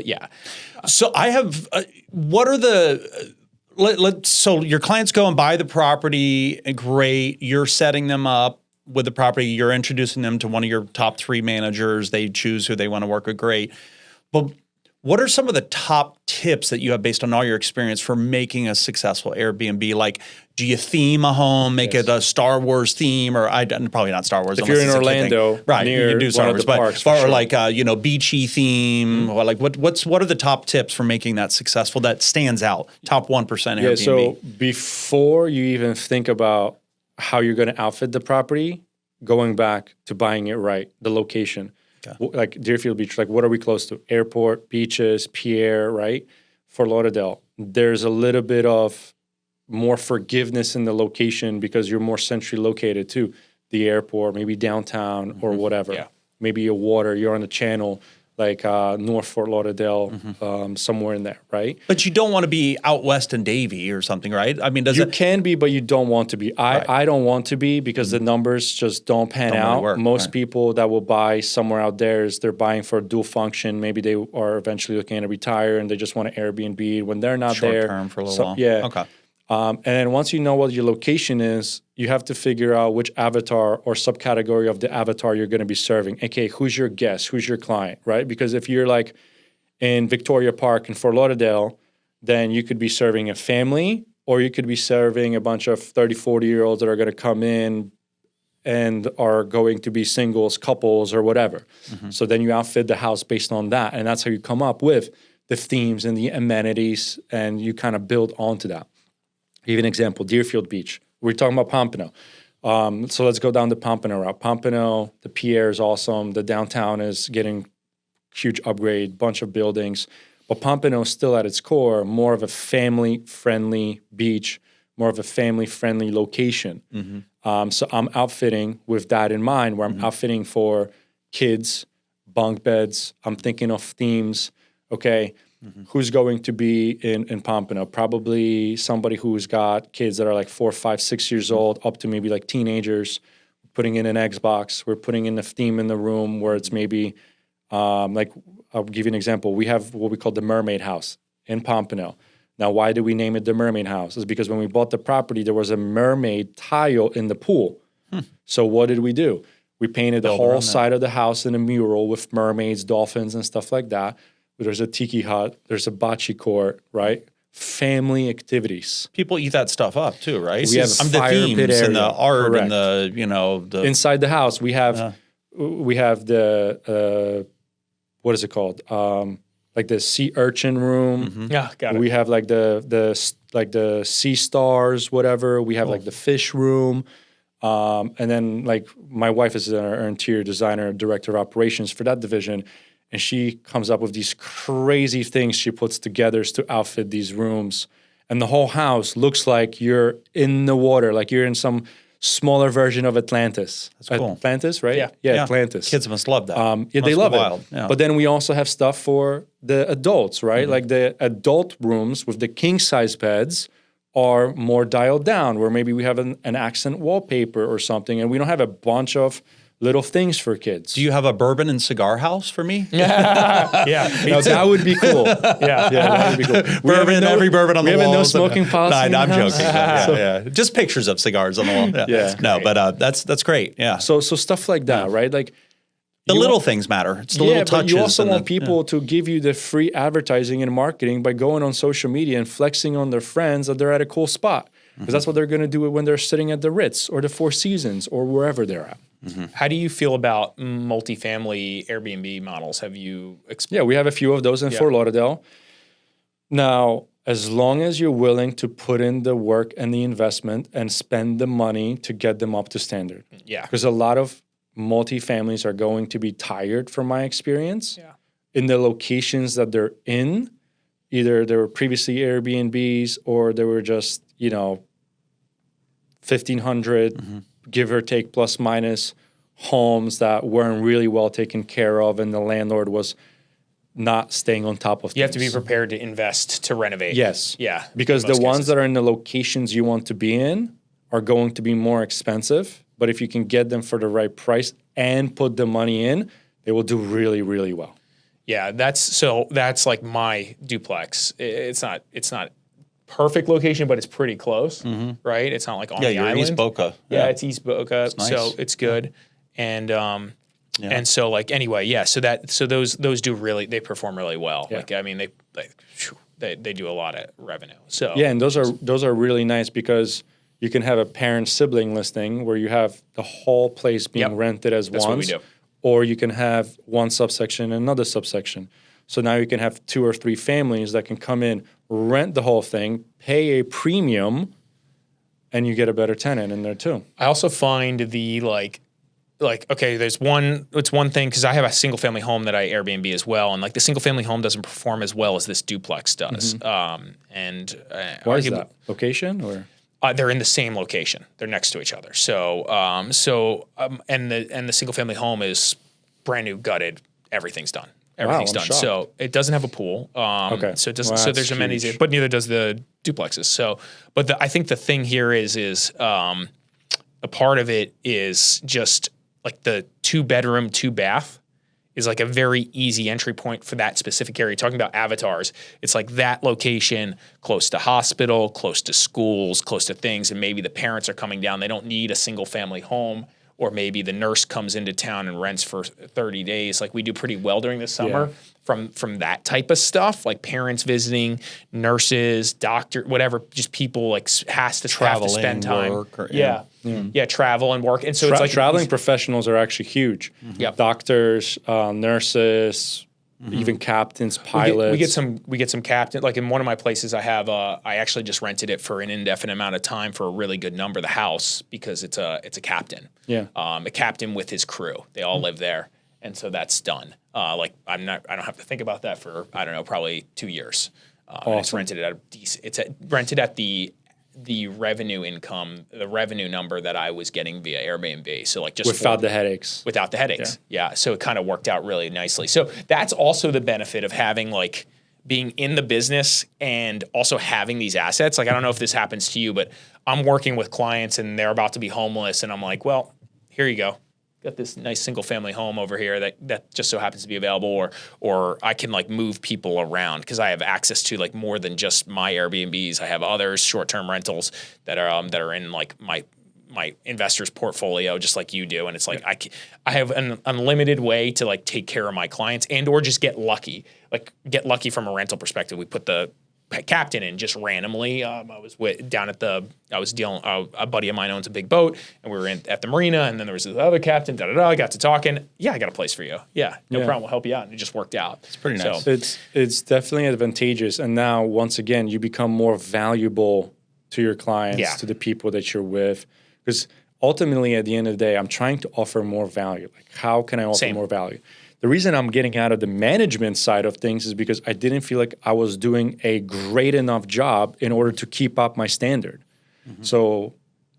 yeah.
So I have, what are the, so your clients go and buy the property, great. You're setting them up with the property. You're introducing them to one of your top 3 managers. They choose who they want to work with, great. But What are some of the top tips that you have based on all your experience for making a successful Airbnb? Like, do you theme a home, make it a Star Wars theme, or probably not Star Wars?
If you're in Orlando,
right? You
near
can do Star
one of
Wars,
the parks, for
or
sure.
like beachy theme. Or like what are the top tips for making that successful? That stands out. Top 1% Airbnb.
Yeah. So before you even think about how you're going to outfit the property, going back to buying it right, the location. Like Deerfield Beach, like what are we close to? Airport, beaches, Pierre, right? Fort Lauderdale. There's a little bit of more forgiveness in the location because you're more centrally located too. The airport, maybe downtown or whatever. Yeah. Maybe a water, you're on the channel, like North Fort Lauderdale, somewhere in there, right?
But you don't want to be out west in Davie or something, right? I mean,
you can be, but you don't want to be. I don't want to be because the numbers just don't pan out.
Really
Most people that will buy somewhere out there is they're buying for a dual function. Maybe they are eventually looking to retire and they just want an Airbnb when they're not
short
there.
term for a little while.
Yeah.
Okay.
And then once you know what your location is, you have to figure out which avatar or subcategory of the avatar you're going to be serving. Okay, who's your guest? Who's your client, right? Because if you're like in Victoria Park in Fort Lauderdale, then you could be serving a family or you could be serving a bunch of 30, 40-year-olds that are going to come in and are going to be singles, couples, or whatever. So then you outfit the house based on that. And that's how you come up with the themes and the amenities, and you kind of build onto that. Give an example, Deerfield Beach. We're talking about Pompano. So let's go down the Pompano route. Pompano, the Pierre is awesome. The downtown is getting huge upgrade, bunch of buildings. But Pompano is still at its core more of a family-friendly beach, more of a family-friendly location. So I'm outfitting with that in mind, where I'm outfitting for kids, bunk beds. I'm thinking of themes. Okay, who's going to be in Pompano? Probably somebody who's got kids that are like 4, 5, 6 years old, up to maybe like teenagers. Putting in an Xbox. We're putting in a theme in the room where it's maybe like, I'll give you an example. We have what we call the Mermaid House in Pompano. Now, why do we name it the Mermaid House? It's because when we bought the property, there was a mermaid tile in the pool. So what did we do? We painted the whole side of the house in a mural with mermaids, dolphins, and stuff like that. There's a tiki hut. There's a bocce court, right? Family activities.
People eat that stuff up too, right?
We have
the
fire
themes
pit area.
and the art
Correct.
and the
inside the house. We have the what is it called? Like the sea urchin room.
Yeah, got it.
We have like the sea stars, whatever. We have like the fish room. And then like my wife is our interior designer, director of operations for that division. And she comes up with these crazy things she puts together to outfit these rooms. And the whole house looks like you're in the water, like you're in some smaller version of Atlantis.
That's cool.
Atlantis, right?
Yeah.
Atlantis.
Kids must love that.
Yeah, they love
wild.
it.
Yeah.
But then we also have stuff for the adults, right? Like the adult rooms with the king size beds are more dialed down, where maybe we have an accent wallpaper or something, and we don't have a bunch of little things for kids.
Do you have a bourbon and cigar house for me?
Yeah,
Now, that would be cool.
yeah.
That would be cool.
Every bourbon on the wall.
We have a no smoking policy.
No, I'm
in-house.
joking. Yeah. Just pictures of cigars on the wall.
Yeah.
No, but that's great. Yeah.
So stuff like that, right? Like
The little things matter. It's the little touches.
But you also
and
want people to give you the free advertising and marketing by going on social media and flexing on their friends that they're at a cool spot. Because that's what they're going to do when they're sitting at the Ritz or the Four Seasons or wherever they're at.
How do you feel about multifamily Airbnb models? Have you
Yeah, we have a few of those in Fort Lauderdale. Now, as long as you're willing to put in the work and the investment and spend the money to get them up to standard.
Yeah.
Because a lot of multifamilies are going to be tired, from my experience, in the locations that they're in. Either they were previously Airbnbs or they were just, 1,500, give or take, plus minus, homes that weren't really well taken care of, and the landlord was not staying on top of things.
You have to be prepared to invest to renovate.
Yes.
Yeah.
Because
in most
the ones
cases.
that are in the locations you want to be in are going to be more expensive. But if you can get them for the right price and put the money in, they will do really, really well.
Yeah, that's like my duplex. It's not perfect location, but it's pretty close, right? It's not like on the
you're
island.
East Boca.
Yeah, it's East Boca,
nice.
so it's good. And
Yeah.
And so like, anyway, yeah. So those do really, they perform really well.
Yeah.
Like, I mean, they do a lot of revenue. So
Yeah, and those are really nice because you can have a parent sibling listing where you have the whole place being
Yep.
rented as
That's what we
once,
do.
or you can have one subsection and another subsection. So now you can have 2 or 3 families that can come in, rent the whole thing, pay a premium, and you get a better tenant in there too.
I also find the like okay, it's one thing because I have a single family home that I Airbnb as well, and like the single family home doesn't perform as well as this duplex does. And
Why is that? Location or?
they're in the same location. They're next to each other. So and the single family home is brand new, gutted. Everything's done. Everything's
I'm
done.
shocked.
So it doesn't have a pool.
Okay.
So it doesn't.
Well,
so
that's
there's amenities,
huge.
but neither does the duplexes. So, but I think the thing here is a part of it is just like the 2-bedroom, 2-bath is like a very easy entry point for that specific area. Talking about avatars, it's like that location close to hospital, close to schools, close to things, and maybe the parents are coming down. They don't need a single family home. Or maybe the nurse comes into town and rents for 30 days. Like we do pretty well during the summer from that type of stuff, like parents visiting, nurses, doctor, whatever, just people like have to spend time.
Work or,
travel and work. And so it's like
traveling professionals are actually huge.
Yep.
Doctors, nurses, even captains, pilots.
We get some captain. Like in one of my places, I actually just rented it for an indefinite amount of time for a really good number. The house because it's a captain.
Yeah.
A captain with his crew. They all live there, and so that's done. I don't have to think about that for probably 2 years. And it's rented at rented at the revenue income, the revenue number that I was getting via Airbnb. So like just
without the headaches.
Without the headaches. Yeah. So it kind of worked out really nicely. So that's also the benefit of having like being in the business and also having these assets. Like, I don't know if this happens to you, but I'm working with clients and they're about to be homeless. And I'm like, well, here you go. Got this nice single family home over here that just so happens to be available, or I can like move people around because I have access to like more than just my Airbnbs. I have others short-term rentals that are in like my investor's portfolio, just like you do. And it's like, I have an unlimited way to like take care of my clients and, or just get lucky from a rental perspective. We put the captain in just randomly. A buddy of mine owns a big boat and we were at the marina and then there was this other captain, I got to talking. Yeah, I got a place for you. Yeah, no problem. We'll help you out. And it just worked out.
It's pretty nice.
So, it's definitely advantageous. And now once again, you become more valuable to your clients, to the people that you're with. Because ultimately at the end of the day, I'm trying to offer more value. Like how can I offer more value? The reason I'm getting out of the management side of things is because I didn't feel like I was doing a great enough job in order to keep up my standard. Mm-hmm. So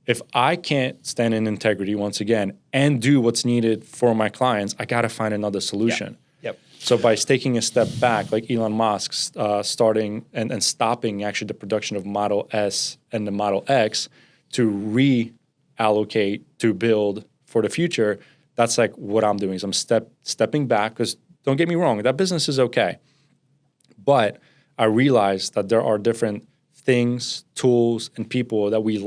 if I can't stand in integrity once again and do what's needed for my clients, I got to find another solution.
Yep.
So by taking a step back, like Elon Musk starting and stopping actually the production of Model S and the Model X to reallocate to build for the future, that's like what I'm doing is I'm stepping back because don't get me wrong, that business is okay. But I realize that there are different things, tools, and people that we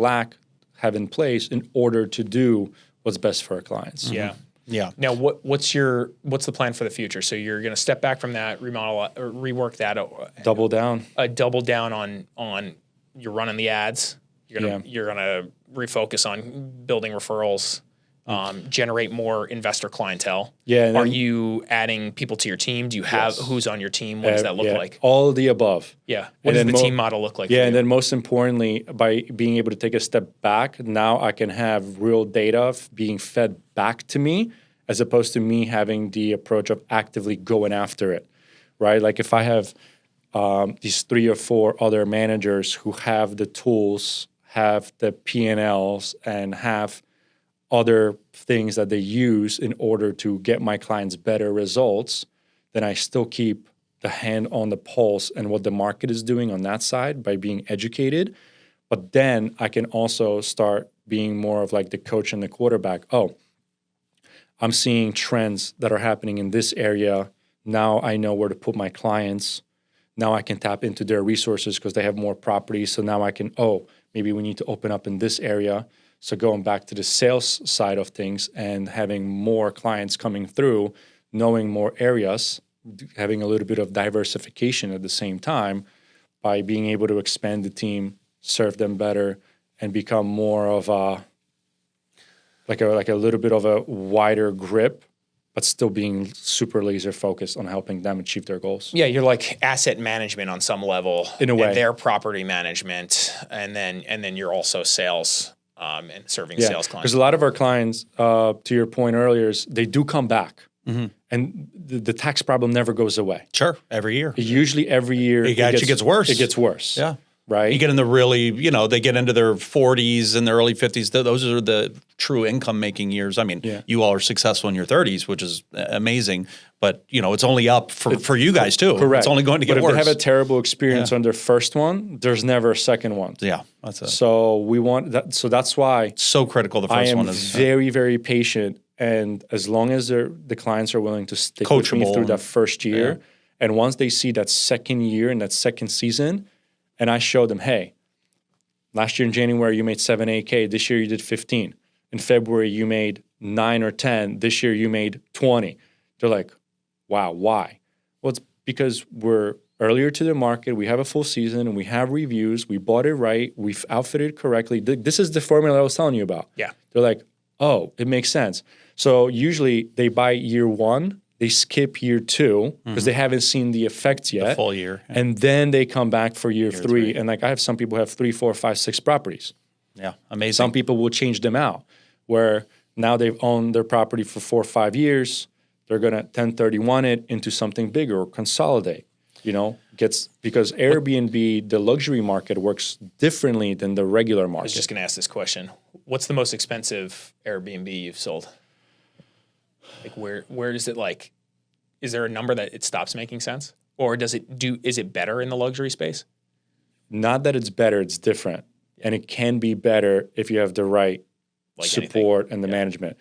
have in place in order to do what's best for our clients.
Yeah.
Mm-hmm. Yeah.
Now, what's the plan for the future? So you're going to step back from that, remodel, or rework that,
Double down.
Double down on you're running the ads. You're gonna refocus on building referrals. Generate more investor clientele. Yeah. Are you adding people to your team? Do you have who's on your team? What does that look like?
All of the above.
Yeah. What does the team model look like?
Yeah, and then most importantly, by being able to take a step back, now I can have real data being fed back to me, as opposed to me having the approach of actively going after it, right? Like if I have these 3 or 4 other managers who have the tools, have the P&Ls, and have other things that they use in order to get my clients better results, then I still keep the hand on the pulse and what the market is doing on that side by being educated. But then I can also start being more of like the coach and the quarterback. Oh, I'm seeing trends that are happening in this area. Now I know where to put my clients. Now I can tap into their resources because they have more properties. So now I can, maybe we need to open up in this area. So going back to the sales side of things and having more clients coming through, knowing more areas, having a little bit of diversification at the same time by being able to expand the team, serve them better, and become more of a little bit of a wider grip, but still being super laser focused on helping them achieve their goals.
Yeah, you're like asset management on some level,
In a way.
and their property management, and then you're also sales and serving sales clients.
Because a lot of our clients, to your point earlier, is they do come back, and the tax problem never goes away.
Sure, every year.
Usually, every year
It actually gets worse.
It gets worse.
Yeah.
Right.
You get in the really, they get into their 40s and their early 50s. Those are the true income making years. I mean, you all are successful in your 30s, which is amazing. But, it's only up for you guys too.
Correct.
It's only going to get
worse.
worse.
But if they have a terrible experience on their first one, there's never a second one.
Yeah, that's it.
So we want that. So that's why
So critical. The
I
first
am
one is
very, very patient. And as long as the clients are willing to stick with me
Coachable
through that
and-
first year, and once they see that second year and that second season, and I show them, hey, last year in January you made 7, 8K. This year you did 15. In February you made 9 or 10. This year you made 20. They're like, wow, why? Well, it's because we're earlier to the market. We have a full season and we have reviews. We bought it right. We've outfitted correctly. This is the formula I was telling you about.
Yeah.
They're like, oh, it makes sense. So usually they buy year one, they skip year two because they haven't seen the effects yet.
the full year. Yeah.
And then they come back for year three. And like I have some people who have 3, 4, 5, 6 properties.
Yeah, amazing.
Some people will change them out where now they've owned their property for 4 or 5 years. They're going to 1031 it into something bigger or consolidate, because Airbnb, the luxury market works differently than the regular
I was
market.
just going to ask this question. What's the most expensive Airbnb you've sold? Like where does it is there a number that it stops making sense? Or is it better in the luxury space?
Not that it's better, it's different. And it can be better if you have the right support and the management.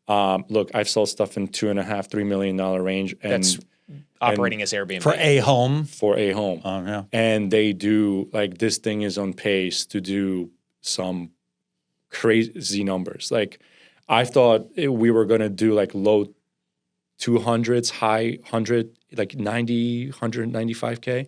Look, I've sold stuff in $2.5, $3 million range. And
That's operating as Airbnb.
For a home.
for a home.
Oh, yeah.
And they do, this thing is on pace to do some crazy numbers. I thought we were going to do low 200s, high 100, 90, 195K.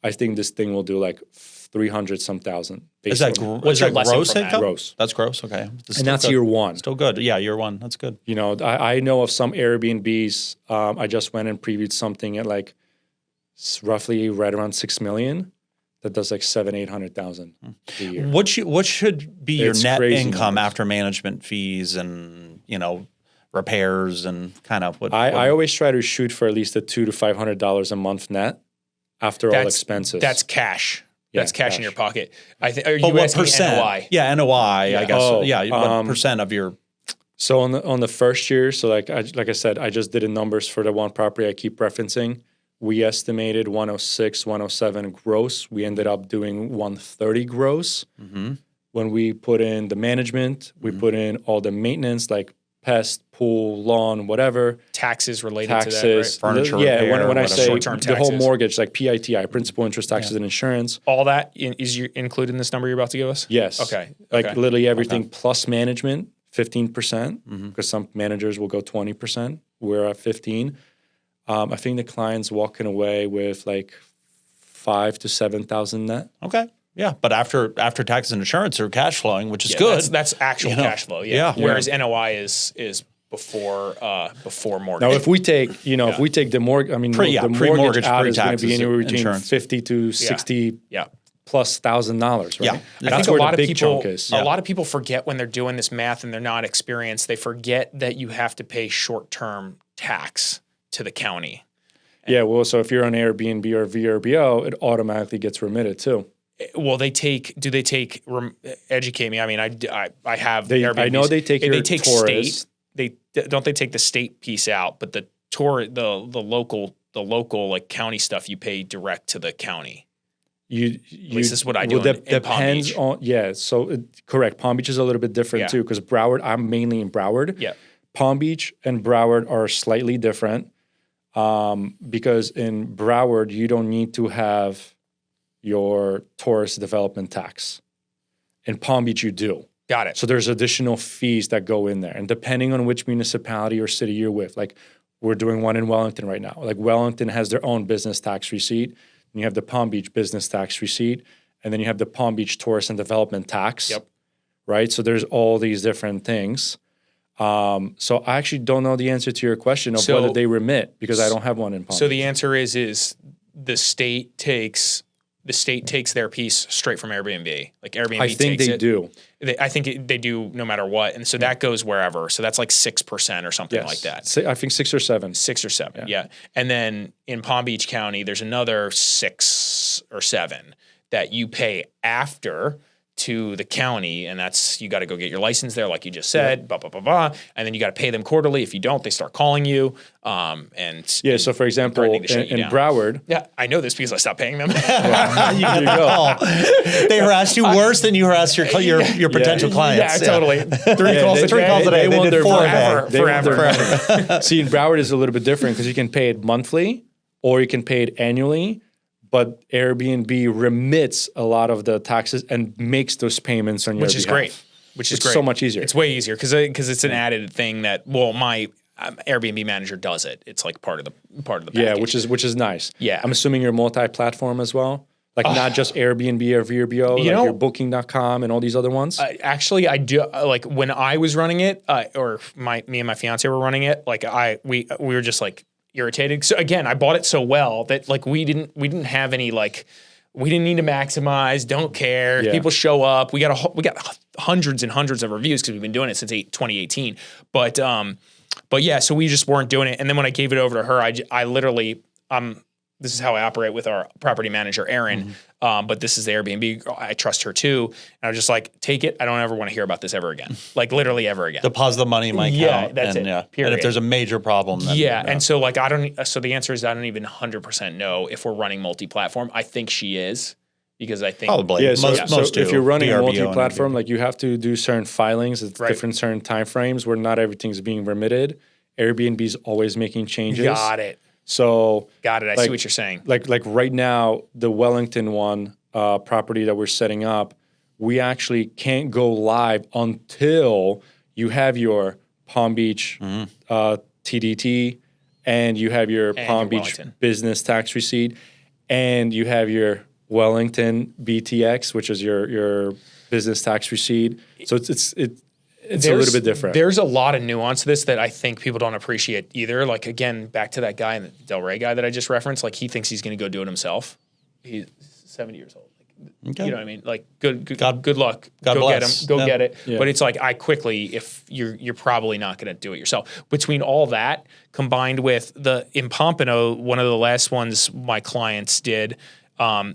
I think this thing will do 300 some thousand.
Is that
What's your lesson
gross
from that?
income?
Gross.
That's gross. Okay.
And that's year one.
Still good. Yeah, year one. That's good.
I know of some Airbnbs. I just went and previewed something at roughly right around 6 million. That does 700,000-800,000 a year.
What should be your
It's
net
crazy
income
numbers.
after management fees and repairs and kind of what?
I always try to shoot for at least $200 to $500 a month net after all expenses.
That's cash.
Yeah,
That's cash in
cash.
your pocket. Are you
But what
asking
percent?
NOI?
Yeah, NOI. I guess.
Oh,
what percent of your?
So on the first year, so like I said, I just did the numbers for the one property I keep referencing. We estimated 106, 107 gross. We ended up doing 130 gross.
Mm-hmm.
When we put in the management, we put in all the maintenance like pest, pool, lawn, whatever.
Taxes related
Taxes,
to that, right?
Furniture
yeah.
repair,
When I
whatever.
say
Short-term
the whole
taxes.
mortgage, like PITI, principal, interest, taxes, and insurance.
All that is included in this number you're about to give us?
Yes.
Okay.
Like
Okay.
literally everything plus management, 15%,
Mm-hmm.
because some managers will go 20%. We're at 15. I think the client's walking away with 5,000 to 7,000 net.
Okay. Yeah, but after taxes and insurance are cash flowing, which is
Yeah,
good.
That's actual cash flow. Yeah.
Yeah.
Whereas NOI is before mortgage.
Now, if we take, if we take the mortgage, I mean, the mortgage
pre-mortgage,
out is going to
pre-taxes,
be anywhere between
insurance.
50 to 60
yeah.
plus $1,000, right?
Yeah.
That's
I think
where
a lot
the big
of people,
chunk is.
a lot of people forget when they're doing this math and they're not experienced. They forget that you have to pay short-term tax to the county.
Yeah, well, so if you're on Airbnb or VRBO, it automatically gets remitted too.
Well, educate me. I mean, I have Airbnbs.
I know they take your tourists.
state. They take the state piece out, but the local county stuff you pay direct to the county.
At
least this is what I do in Palm
depends
Beach.
on, yeah, so correct. Palm Beach is a little bit different
Yeah.
too, because Broward, I'm mainly in Broward.
Yeah.
Palm Beach and Broward are slightly different because in Broward, you don't need to have your tourist development tax. In Palm Beach, you do.
Got it.
So there's additional fees that go in there. And depending on which municipality or city you're with, like we're doing one in Wellington right now. Like Wellington has their own business tax receipt. And you have the Palm Beach business tax receipt. And then you have the Palm Beach tourist and development tax.
Yep.
Right? So there's all these different things. So I actually don't know the answer to your question of whether they remit because I don't have one in Palm Beach.
So the answer is the state takes their piece straight from Airbnb. Like Airbnb
I think
takes
they
it.
do.
I think they do no matter what. And so that goes wherever. So that's like 6% or something like that.
I think 6 or 7.
6 or 7, yeah. And then in Palm Beach County, there's another 6 or 7 that you pay after to the county, and that's you got to go get your license there, like you just said, blah, blah, blah, blah. And then you got to pay them quarterly. If you don't, they start calling you.
So for example, in Broward.
Yeah, I know this because I stopped paying them.
You got the call. They harassed you worse than you harassed your potential clients.
Yeah, totally. 3 calls a day.
They did 4 a day.
Forever.
See, in Broward is a little bit different because you can pay it monthly or you can pay it annually. But Airbnb remits a lot of the taxes and makes those payments on your behalf.
Which is great.
It's so much easier.
It's way easier because it's an added thing that my Airbnb manager does it. It's like part of the package.
Yeah, which is nice.
Yeah.
I'm assuming you're multi-platform as well. Like not just Airbnb or VRBO, like your Booking.com and all these other ones.
Actually, I do. Like when I was running it, or me and my fiance were running it. Like we were just like irritated. So again, I bought it so well that like we didn't have any like we didn't need to maximize. Don't care. People show up. We got hundreds and hundreds of reviews because we've been doing it since 2018. But yeah, so we just weren't doing it. And then when I gave it over to her, I literally this is how I operate with our property manager, Aaron. But this is the Airbnb. I trust her too. And I was just like, take it. I don't ever want to hear about this ever again. Like literally ever again.
Deposit the money in my account.
Yeah, that's it.
Yeah.
Period.
And if there's a major problem, then
And so like so the answer is I don't even 100% know if we're running multi-platform. I think she is because I think
probably
most do. If you're running a
VRBO
multi-platform, like you have to do certain filings at different certain time frames where not everything's being remitted. Airbnb's always making changes.
Got it.
So
got it. I see what you're saying.
Like right now, the Wellington one property that we're setting up, we actually can't go live until you have your Palm Beach TDT and you have your Palm Beach business tax receipt and you have your Wellington BTX, which is your business tax receipt. So it's a little bit different.
There's a lot of nuance to this that I think people don't appreciate either. Like, again, back to that guy, the Del Rey guy that I just referenced, like he thinks he's going to go do it himself. He's 70 years old. Like, you know what I mean? Like, good luck.
God
go
bless.
Get him. Go get it.
Yeah.
But it's like, if you're probably not going to do it yourself. Between all that combined with in Pompano, one of the last ones my clients did,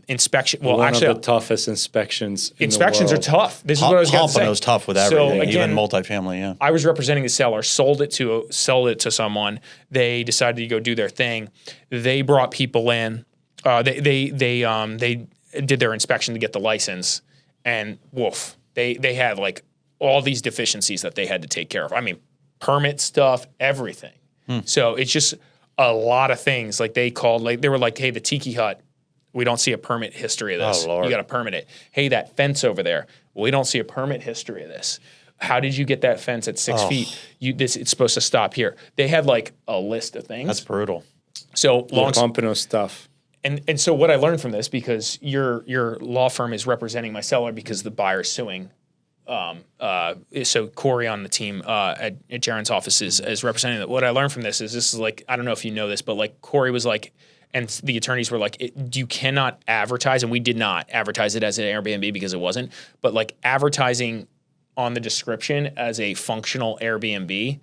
inspection. Well,
one
actually,
of the toughest inspections.
Inspections are tough. This is what I was going to say.
Pompano's tough with everything,
So, again,
even multifamily. Yeah,
I was representing the seller, sold it to someone. They decided to go do their thing. They brought people in. They did their inspection to get the license, and woof, they had like all these deficiencies that they had to take care of. I mean, permit stuff, everything. So it's just a lot of things. Like they called, like they were like, hey, the Tiki Hut. We don't see a permit history of this.
Oh, Lord.
You got to permit it. Hey, that fence over there. We don't see a permit history of this. How did you get that fence at 6 feet? It's supposed to stop here. They had like a list of things.
that's brutal.
So
Pompano stuff.
And so what I learned from this, because your law firm is representing my seller because the buyer is suing. So Corey on the team at Jaron's office is representing that. What I learned from this is like, I don't know if you know this, but like Corey was like, and the attorneys were like, you cannot advertise, and we did not advertise it as an Airbnb because it wasn't, but like advertising on the description as a functional Airbnb.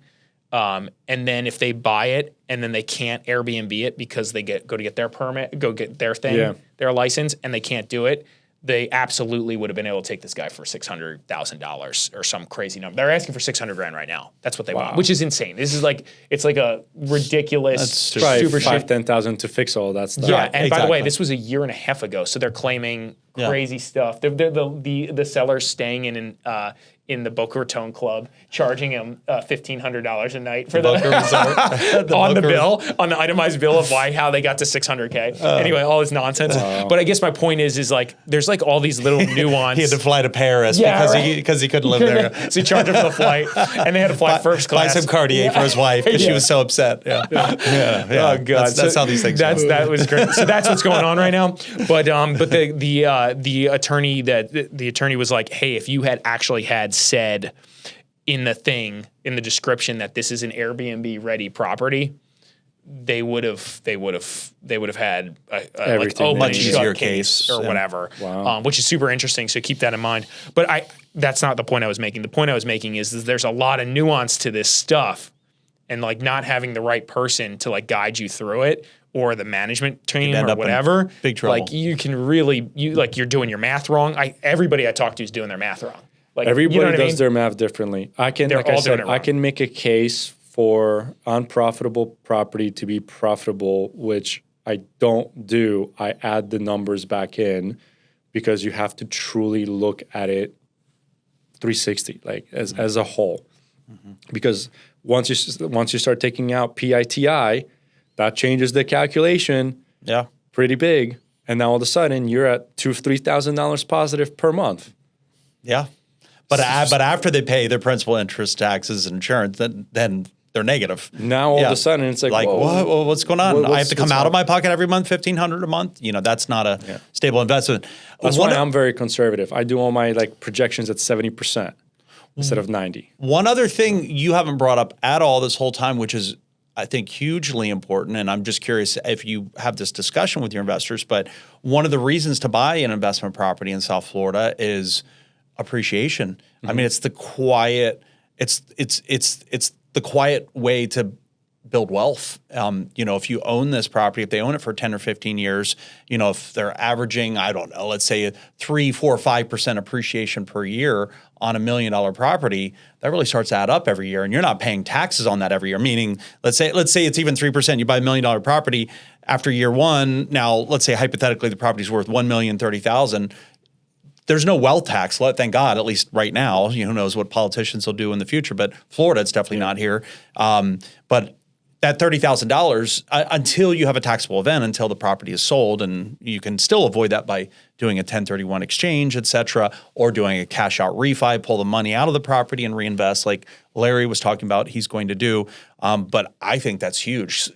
And then if they buy it and then they can't Airbnb it because they go to get their permit, go get their thing, their license, and they can't do it, they absolutely would have been able to take this guy for $600,000 or some crazy number. They're asking for $600,000 right now. That's what they want, which is insane. This is like, it's like a ridiculous,
super $5,000-$10,000 to fix all that stuff.
Yeah, and by the way, this was a year and a half ago, so they're claiming crazy stuff. The seller's staying in the Boca Raton Club, charging him $1,500 a night for
Boca Resort.
on the bill, on the itemized bill of how they got to $600K. Anyway, all this nonsense. But I guess my point is like there's like all these little nuance.
He had to fly to Paris because he couldn't live there.
So he charged him for the flight, and they had to fly first class.
Buy some Cartier for his wife because she was so upset. Yeah.
Oh God,
that's how these things.
That was great. So that's what's going on right now. But the attorney was like, hey, if you had actually had said in the description that this is an Airbnb ready property, they would have had a
much easier
case or whatever,
Wow.
which is super interesting. So keep that in mind. But that's not the point I was making. The point I was making is there's a lot of nuance to this stuff, and like not having the right person to like guide you through it, or the management team or whatever.
Big trouble.
Like you can really you're doing your math wrong. Everybody I talk to is doing their math wrong. Like
everybody does their math differently. I can,
They're
like
all
I said,
doing it
I
wrong.
can make a case for unprofitable property to be profitable, which I don't do. I add the numbers back in because you have to truly look at it 360, like as a whole. Because once you start taking out PITI, that changes the calculation.
Yeah.
Pretty big, and now all of a sudden you're at $2,000-$3,000 positive per month.
Yeah. But after they pay their principal, interest, taxes, and insurance, then they're negative.
Now all of a sudden it's like whoa,
what's going on? I have to come out
what's
of my pocket every month, $1,500 a month. That's not a stable investment.
That's why I'm very conservative. I do all my projections at 70% instead of 90.
One other thing you haven't brought up at all this whole time, which is I think hugely important, and I'm just curious if you have this discussion with your investors, but one of the reasons to buy an investment property in South Florida is appreciation. I mean, it's the quiet, it's the quiet way to build wealth. If you own this property, if they own it for 10 or 15 years, if they're averaging, I don't know, let's say 3, 4, 5% appreciation per year on $1 million property, that really starts to add up every year. And you're not paying taxes on that every year. Meaning, let's say it's even 3%. You buy $1 million property after year one. Now, let's say hypothetically the property's worth $1,030,000. There's no wealth tax, thank God, at least right now. Who knows what politicians will do in the future, but Florida, it's definitely not here. But that $30,000, until you have a taxable event, until the property is sold, and you can still avoid that by doing a 1031 exchange, et cetera, or doing a cash out refi, pull the money out of the property and reinvest like Larry was talking about he's going to do. But I think that's huge.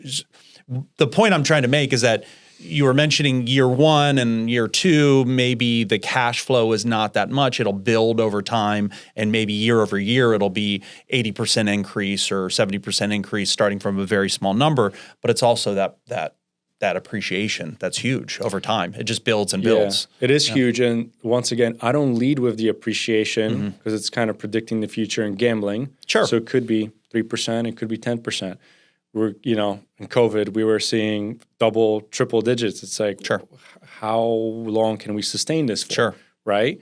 The point I'm trying to make is that you were mentioning year one and year two, maybe the cash flow is not that much. It'll build over time, and maybe year over year, it'll be 80% increase or 70% increase starting from a very small number. But it's also that appreciation that's huge over time. It just builds and builds.
Yeah, it is huge. And once again, I don't lead with the appreciation because it's kind of predicting the future and gambling.
Sure.
So it could be 3%, it could be 10%. We're, in COVID, we were seeing double, triple digits. It's like, how long can we sustain this for?
Sure.
Right?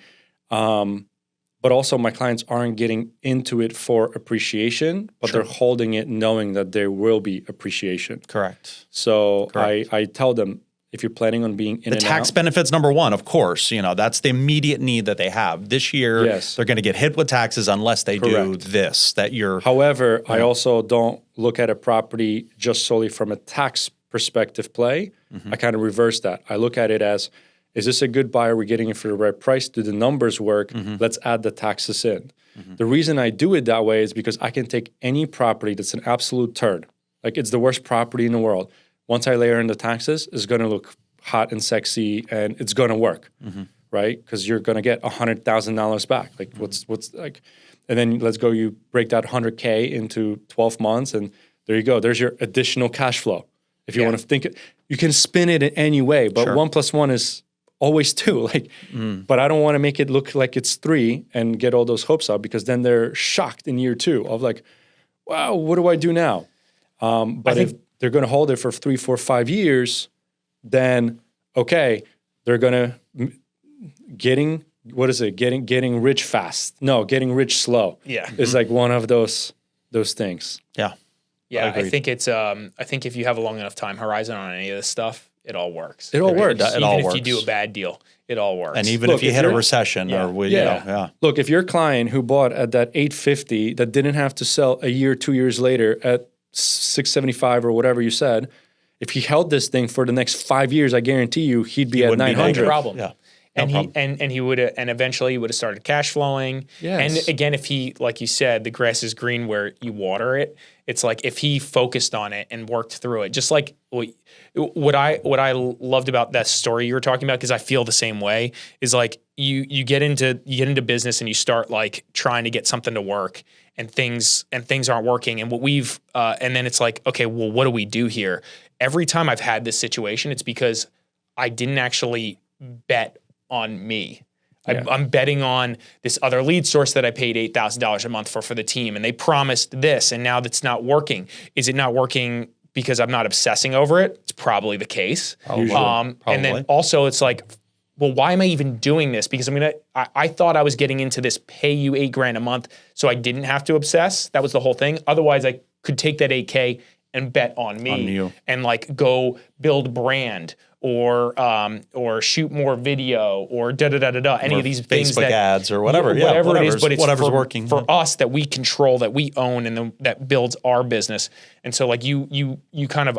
But also my clients aren't getting into it for appreciation, but they're holding it knowing that there will be appreciation.
Correct.
So I tell them, if you're planning on being in
the
and
tax
out,
benefits, number one, of course, that's the immediate need that they have. This year, they're going to get hit with taxes unless they do this,
However, I also don't look at a property just solely from a tax perspective play. I kind of reverse that. I look at it as, is this a good buy? Are we getting it for the right price? Do the numbers work? Let's add the taxes in. The reason I do it that way is because I can take any property that's an absolute turd, like it's the worst property in the world. Once I layer in the taxes, it's going to look hot and sexy, and it's going to work, right? Because you're going to get $100,000 back. Like what's like, and then let's go. You break that $100K into 12 months, and there you go. There's your additional cash flow. If you want to think it, you can spin it in any way, but 1 + 1 is always 2. Like, but I don't want to make it look like it's 3 and get all those hopes up, because then they're shocked in year 2 of like, wow, what do I do now? But if they're going to hold it for 3, 4, 5 years, then okay, they're going to getting rich fast. No, getting rich slow.
Yeah,
is like one of those things.
Yeah, I think it's I think if you have a long enough time horizon on any of this stuff, it all works.
It all works.
It
Even
all
if
works.
you do a bad deal, it all works.
And even
Look,
if you
if
hit a
you're-
recession
Yeah.
or
Yeah. Look, if your client who bought at that 850 that didn't have to sell a year, 2 years later at 675 or whatever you said, if he held this thing for the next 5 years, I guarantee you he'd be at
wouldn't be
no
900.
problem.
Yeah.
And
problem.
he would have, and eventually he would have started cash flowing.
Yes.
And again, if he, like you said, the grass is green where you water it. It's like if he focused on it and worked through it, just like what I loved about that story you were talking about, because I feel the same way, is like you get into business and you start like trying to get something to work, and things aren't working. And what we've and then it's like, okay, well, what do we do here? Every time I've had this situation, it's because I didn't actually bet on me. I'm betting on this other lead source that I paid $8,000 a month for the team, and they promised this, and now that's not working. Is it not working because I'm not obsessing over it? It's probably the case.
Probably.
And then also it's like, well, why am I even doing this? Because I thought I was getting into this pay you $8,000 a month, so I didn't have to obsess. That was the whole thing. Otherwise, I could take that $8K and bet on me,
On you.
and like go build brand or shoot more video or any of these things
Facebook
that
ads or whatever.
whatever it is, but it's
whatever's
for,
working.
for us that we control, that we own, and that builds our business. And so like you kind of,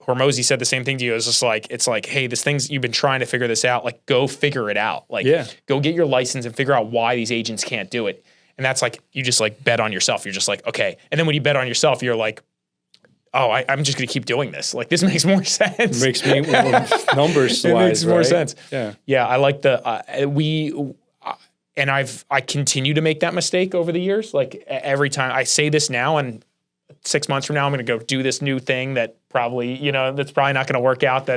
Hormozy said the same thing to you. It's like, hey, this thing's, you've been trying to figure this out. Like, go figure it out. Like, go get your license and figure out why these agents can't do it. And that's like, you just like bet on yourself. You're just like, okay. And then when you bet on yourself, you're like, oh, I'm just going to keep doing this. Like, this makes more sense.
Makes me numbers
It
wise,
makes more
right?
sense.
Yeah.
I like and I continue to make that mistake over the years. Like every time I say this now, and 6 months from now, I'm going to go do this new thing that probably, that's probably not going to work out,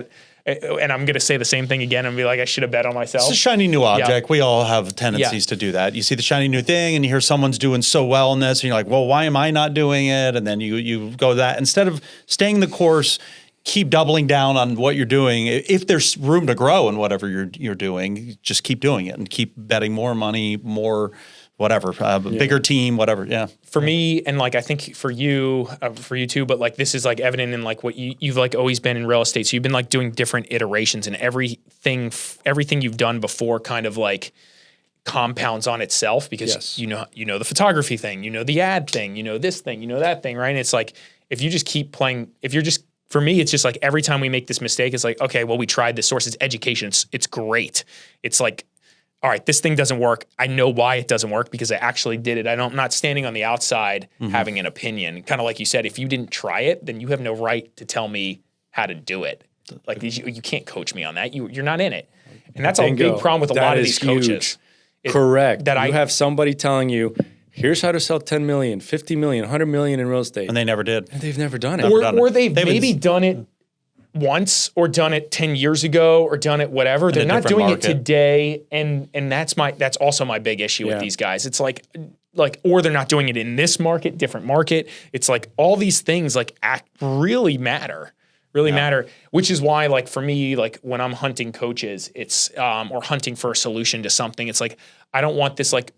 and I'm going to say the same thing again and be like, I should have bet on myself.
It's a shiny new object. We all have tendencies to do that. You see the shiny new thing and you hear someone's doing so well in this and you're like, well, why am I not doing it? And then you go that. Instead of staying the course, keep doubling down on what you're doing. If there's room to grow in whatever you're doing, just keep doing it and keep betting more money, more whatever, bigger team, whatever. Yeah.
For me, and like I think for you too, but like this is like evident in like what you've like always been in real estate. So you've been like doing different iterations, and everything you've done before kind of like compounds on itself, because you know the photography thing, the ad thing, this thing, that thing, right? And it's like if you just keep playing, for me, it's just like every time we make this mistake, it's like, okay, well, we tried this source. It's education. It's great. It's like, all right, this thing doesn't work. I know why it doesn't work because I actually did it. I'm not standing on the outside having an opinion. Kind of like you said, if you didn't try it, then you have no right to tell me how to do it. Like you can't coach me on that. You're not in it. And that's a big problem with a lot of these coaches.
Correct. You have somebody telling you, here's how to sell 10 million, 50 million, 100 million in real estate.
And they never did.
And they've never done it.
Or they've maybe done it once, or done it 10 years ago, or done it whatever. They're not doing it today. And that's also my big issue with these guys. It's like, or they're not doing it in this market, different market. It's like all these things like really matter. Matter, which is why, like, for me, like when I'm hunting coaches, it's or hunting for a solution to something, it's like I don't want this like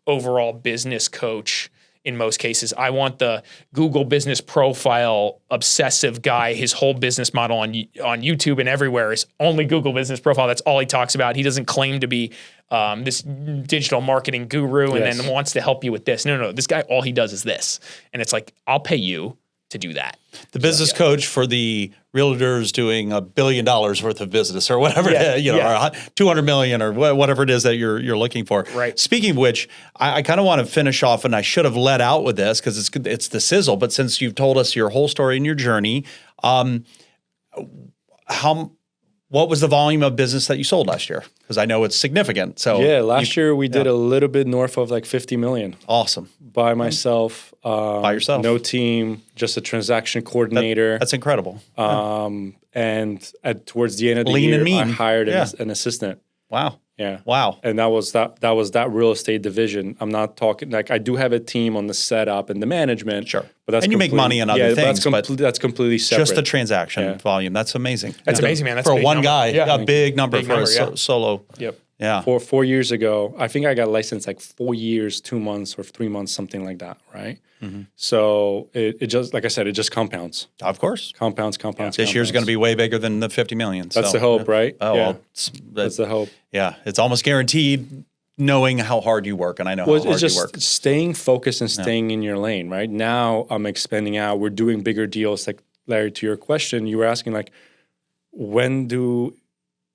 overall business coach. In most cases, I want the Google business profile obsessive guy. His whole business model on YouTube and everywhere is only Google business profile. That's all he talks about. He doesn't claim to be this digital marketing guru and then wants to help you with this. No. This guy, all he does is this. And it's like, I'll pay you to do that.
The business coach for the realtors doing $1 billion worth of business or whatever, or 200 million or whatever it is that you're looking for.
Right.
Speaking of which, I kind of want to finish off, and I should have let out with this because it's the sizzle. But since you've told us your whole story and your journey, what was the volume of business that you sold last year? Because I know it's significant. So
last year we did a little bit north of like 50 million.
Awesome.
By myself.
By yourself.
No team, just a transaction coordinator.
That's incredible.
And towards the end of the
Lean
year,
and mean.
I hired an assistant.
Wow.
Yeah.
Wow.
And that was that real estate division. I'm not talking like I do have a team on the setup and the management.
Sure.
But that's
and you make money on other things.
That's completely separate.
Just the transaction volume. That's amazing.
That's amazing, man. That's
for
a big
one
number.
guy.
Yeah.
A big number
Big
for
number,
a solo.
Yep.
Yeah.
4 years ago, I think I got licensed like 4 years, 2 months, or 3 months, something like that, right? So it just, like I said, it just compounds.
Of course.
Compounds.
This year's going to be way bigger than the 50 million.
That's the hope, right?
Oh,
yeah.
well,
That's the hope.
Yeah. It's almost guaranteed knowing how hard you work. And I know
Well,
how hard
it's just
you work.
staying focused and staying in your lane, right? Now I'm expanding out. We're doing bigger deals. Like, Larry, to your question, you were asking, like, when do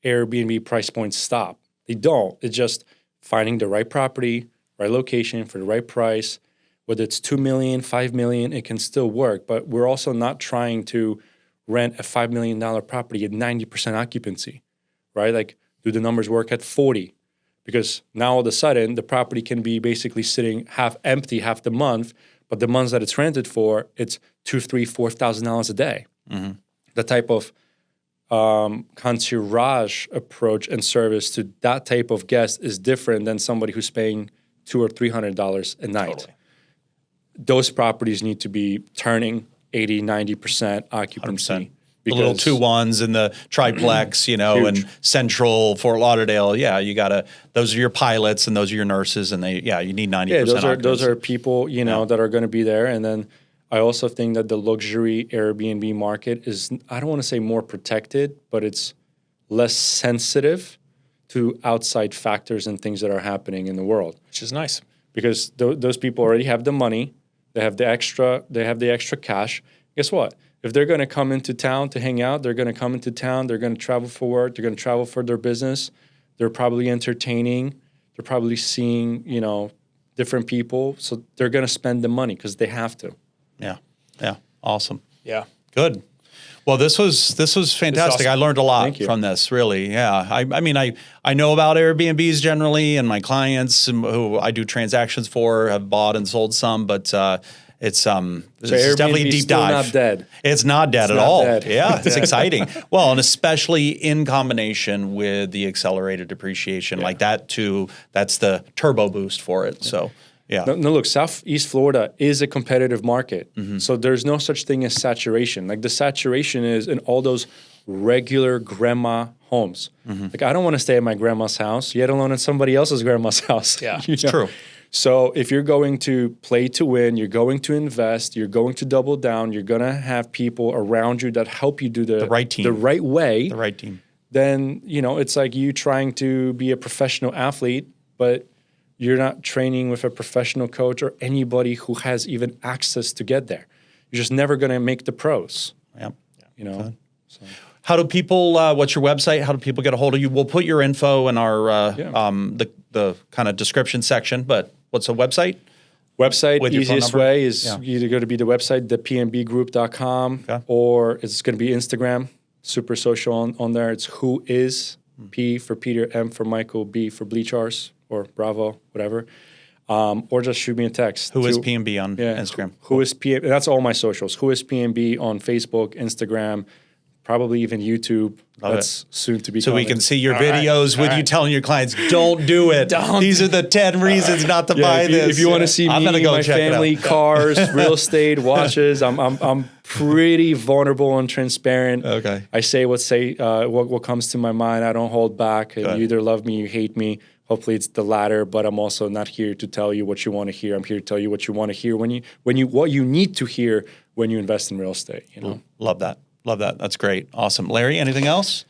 Airbnb price points stop? They don't. It's just finding the right property, right location for the right price. Whether it's 2 million, 5 million, it can still work. But we're also not trying to rent a $5 million property at 90% occupancy, right? Like, do the numbers work at 40? Because now all of a sudden the property can be basically sitting half empty half the month, but the months that it's rented for, it's $2,000, $3,000, $4,000 a day. The type of concierge approach and service to that type of guest is different than somebody who's paying $200 or $300 a night.
Totally.
Those properties need to be turning 80, 90% occupancy.
100%. The little 2-1s in the triplex, you know,
Huge.
and Central, Fort Lauderdale. Yeah, you got to, those are your pilots and those are your nurses. And you need 90%
those are people, you know, that are going to be there. And then I also think that the luxury Airbnb market is, I don't want to say more protected, but it's less sensitive to outside factors and things that are happening in the world.
Which is nice.
Because those people already have the money, they have the extra cash. Guess what? If they're going to come into town to hang out, they're going to come into town, they're going to travel for work, they're going to travel for their business, they're probably entertaining, they're probably seeing, you know, different people. So they're going to spend the money because they have to.
Yeah. Yeah. Awesome.
Yeah.
Good. Well, this was fantastic.
awesome.
I learned a lot
Thank you.
from this, really. Yeah. I mean, I know about Airbnbs generally, and my clients who I do transactions for have bought and sold some, but it's definitely a deep
still
dive.
not dead.
It's not dead at
not
all.
dead.
Yeah, it's exciting. Well, and especially in combination with the accelerated depreciation like that too. That's the turbo boost for it. So yeah.
No, look, Southeast Florida is a competitive market. So there's no such thing as saturation. Like, the saturation is in all those regular grandma homes. Like, I don't want to stay at my grandma's house, yet alone at somebody else's grandma's house.
Yeah,
It's true.
So if you're going to play to win, you're going to invest, you're going to double down, you're going to have people around you that help you do the
right team.
the right way,
The right team.
then, you know, it's like you trying to be a professional athlete, but you're not training with a professional coach or anybody who has even access to get there. You're just never going to make the pros,
Yep.
you know?
How do people? What's your website? How do people get a hold of you? We'll put your info in our the kind of description section. But what's the website?
Website,
With your phone
easiest
number?
way is
Yeah.
either going to be the website, thepmbgroup.com,
Okay.
or it's going to be Instagram, super social on there. It's who is, P for Peter, M for Michael, B for Bleachars or Bravo, whatever. Or just shoot me a text.
Who is
to-
PMB on Instagram?
Who is PM? That's all my socials. Who is PMB on Facebook, Instagram, probably even YouTube.
Love
That's soon to be.
So we
coming.
can see your
All right.
videos with
All
you
right.
telling your clients, "Don't do it.
Don't.
These are the 10 reasons not to buy
if you,
this."
If you want to see
I'm
me,
gonna go
my
check it out.
family, cars, real estate, watches, I'm pretty vulnerable and transparent.
Okay.
I say what comes to my mind. I don't hold back. And
Good.
you either love me, you hate me. Hopefully it's the latter. But I'm also not here to tell you what you want to hear. I'm here to tell you what you want to hear what you need to hear when you invest in real estate. You know.
Love that. Love that. That's great. Awesome. Larry, anything else?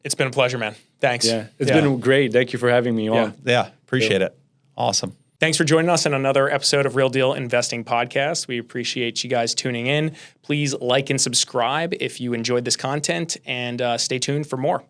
It's been a pleasure, man. Thanks.
Yeah, it's been great. Thank you for having me on.
Yeah. Appreciate it. Awesome.
Thanks for joining us in another episode of Real Deal Investing Podcast. We appreciate you guys tuning in. Please like and subscribe if you enjoyed this content, and stay tuned for more.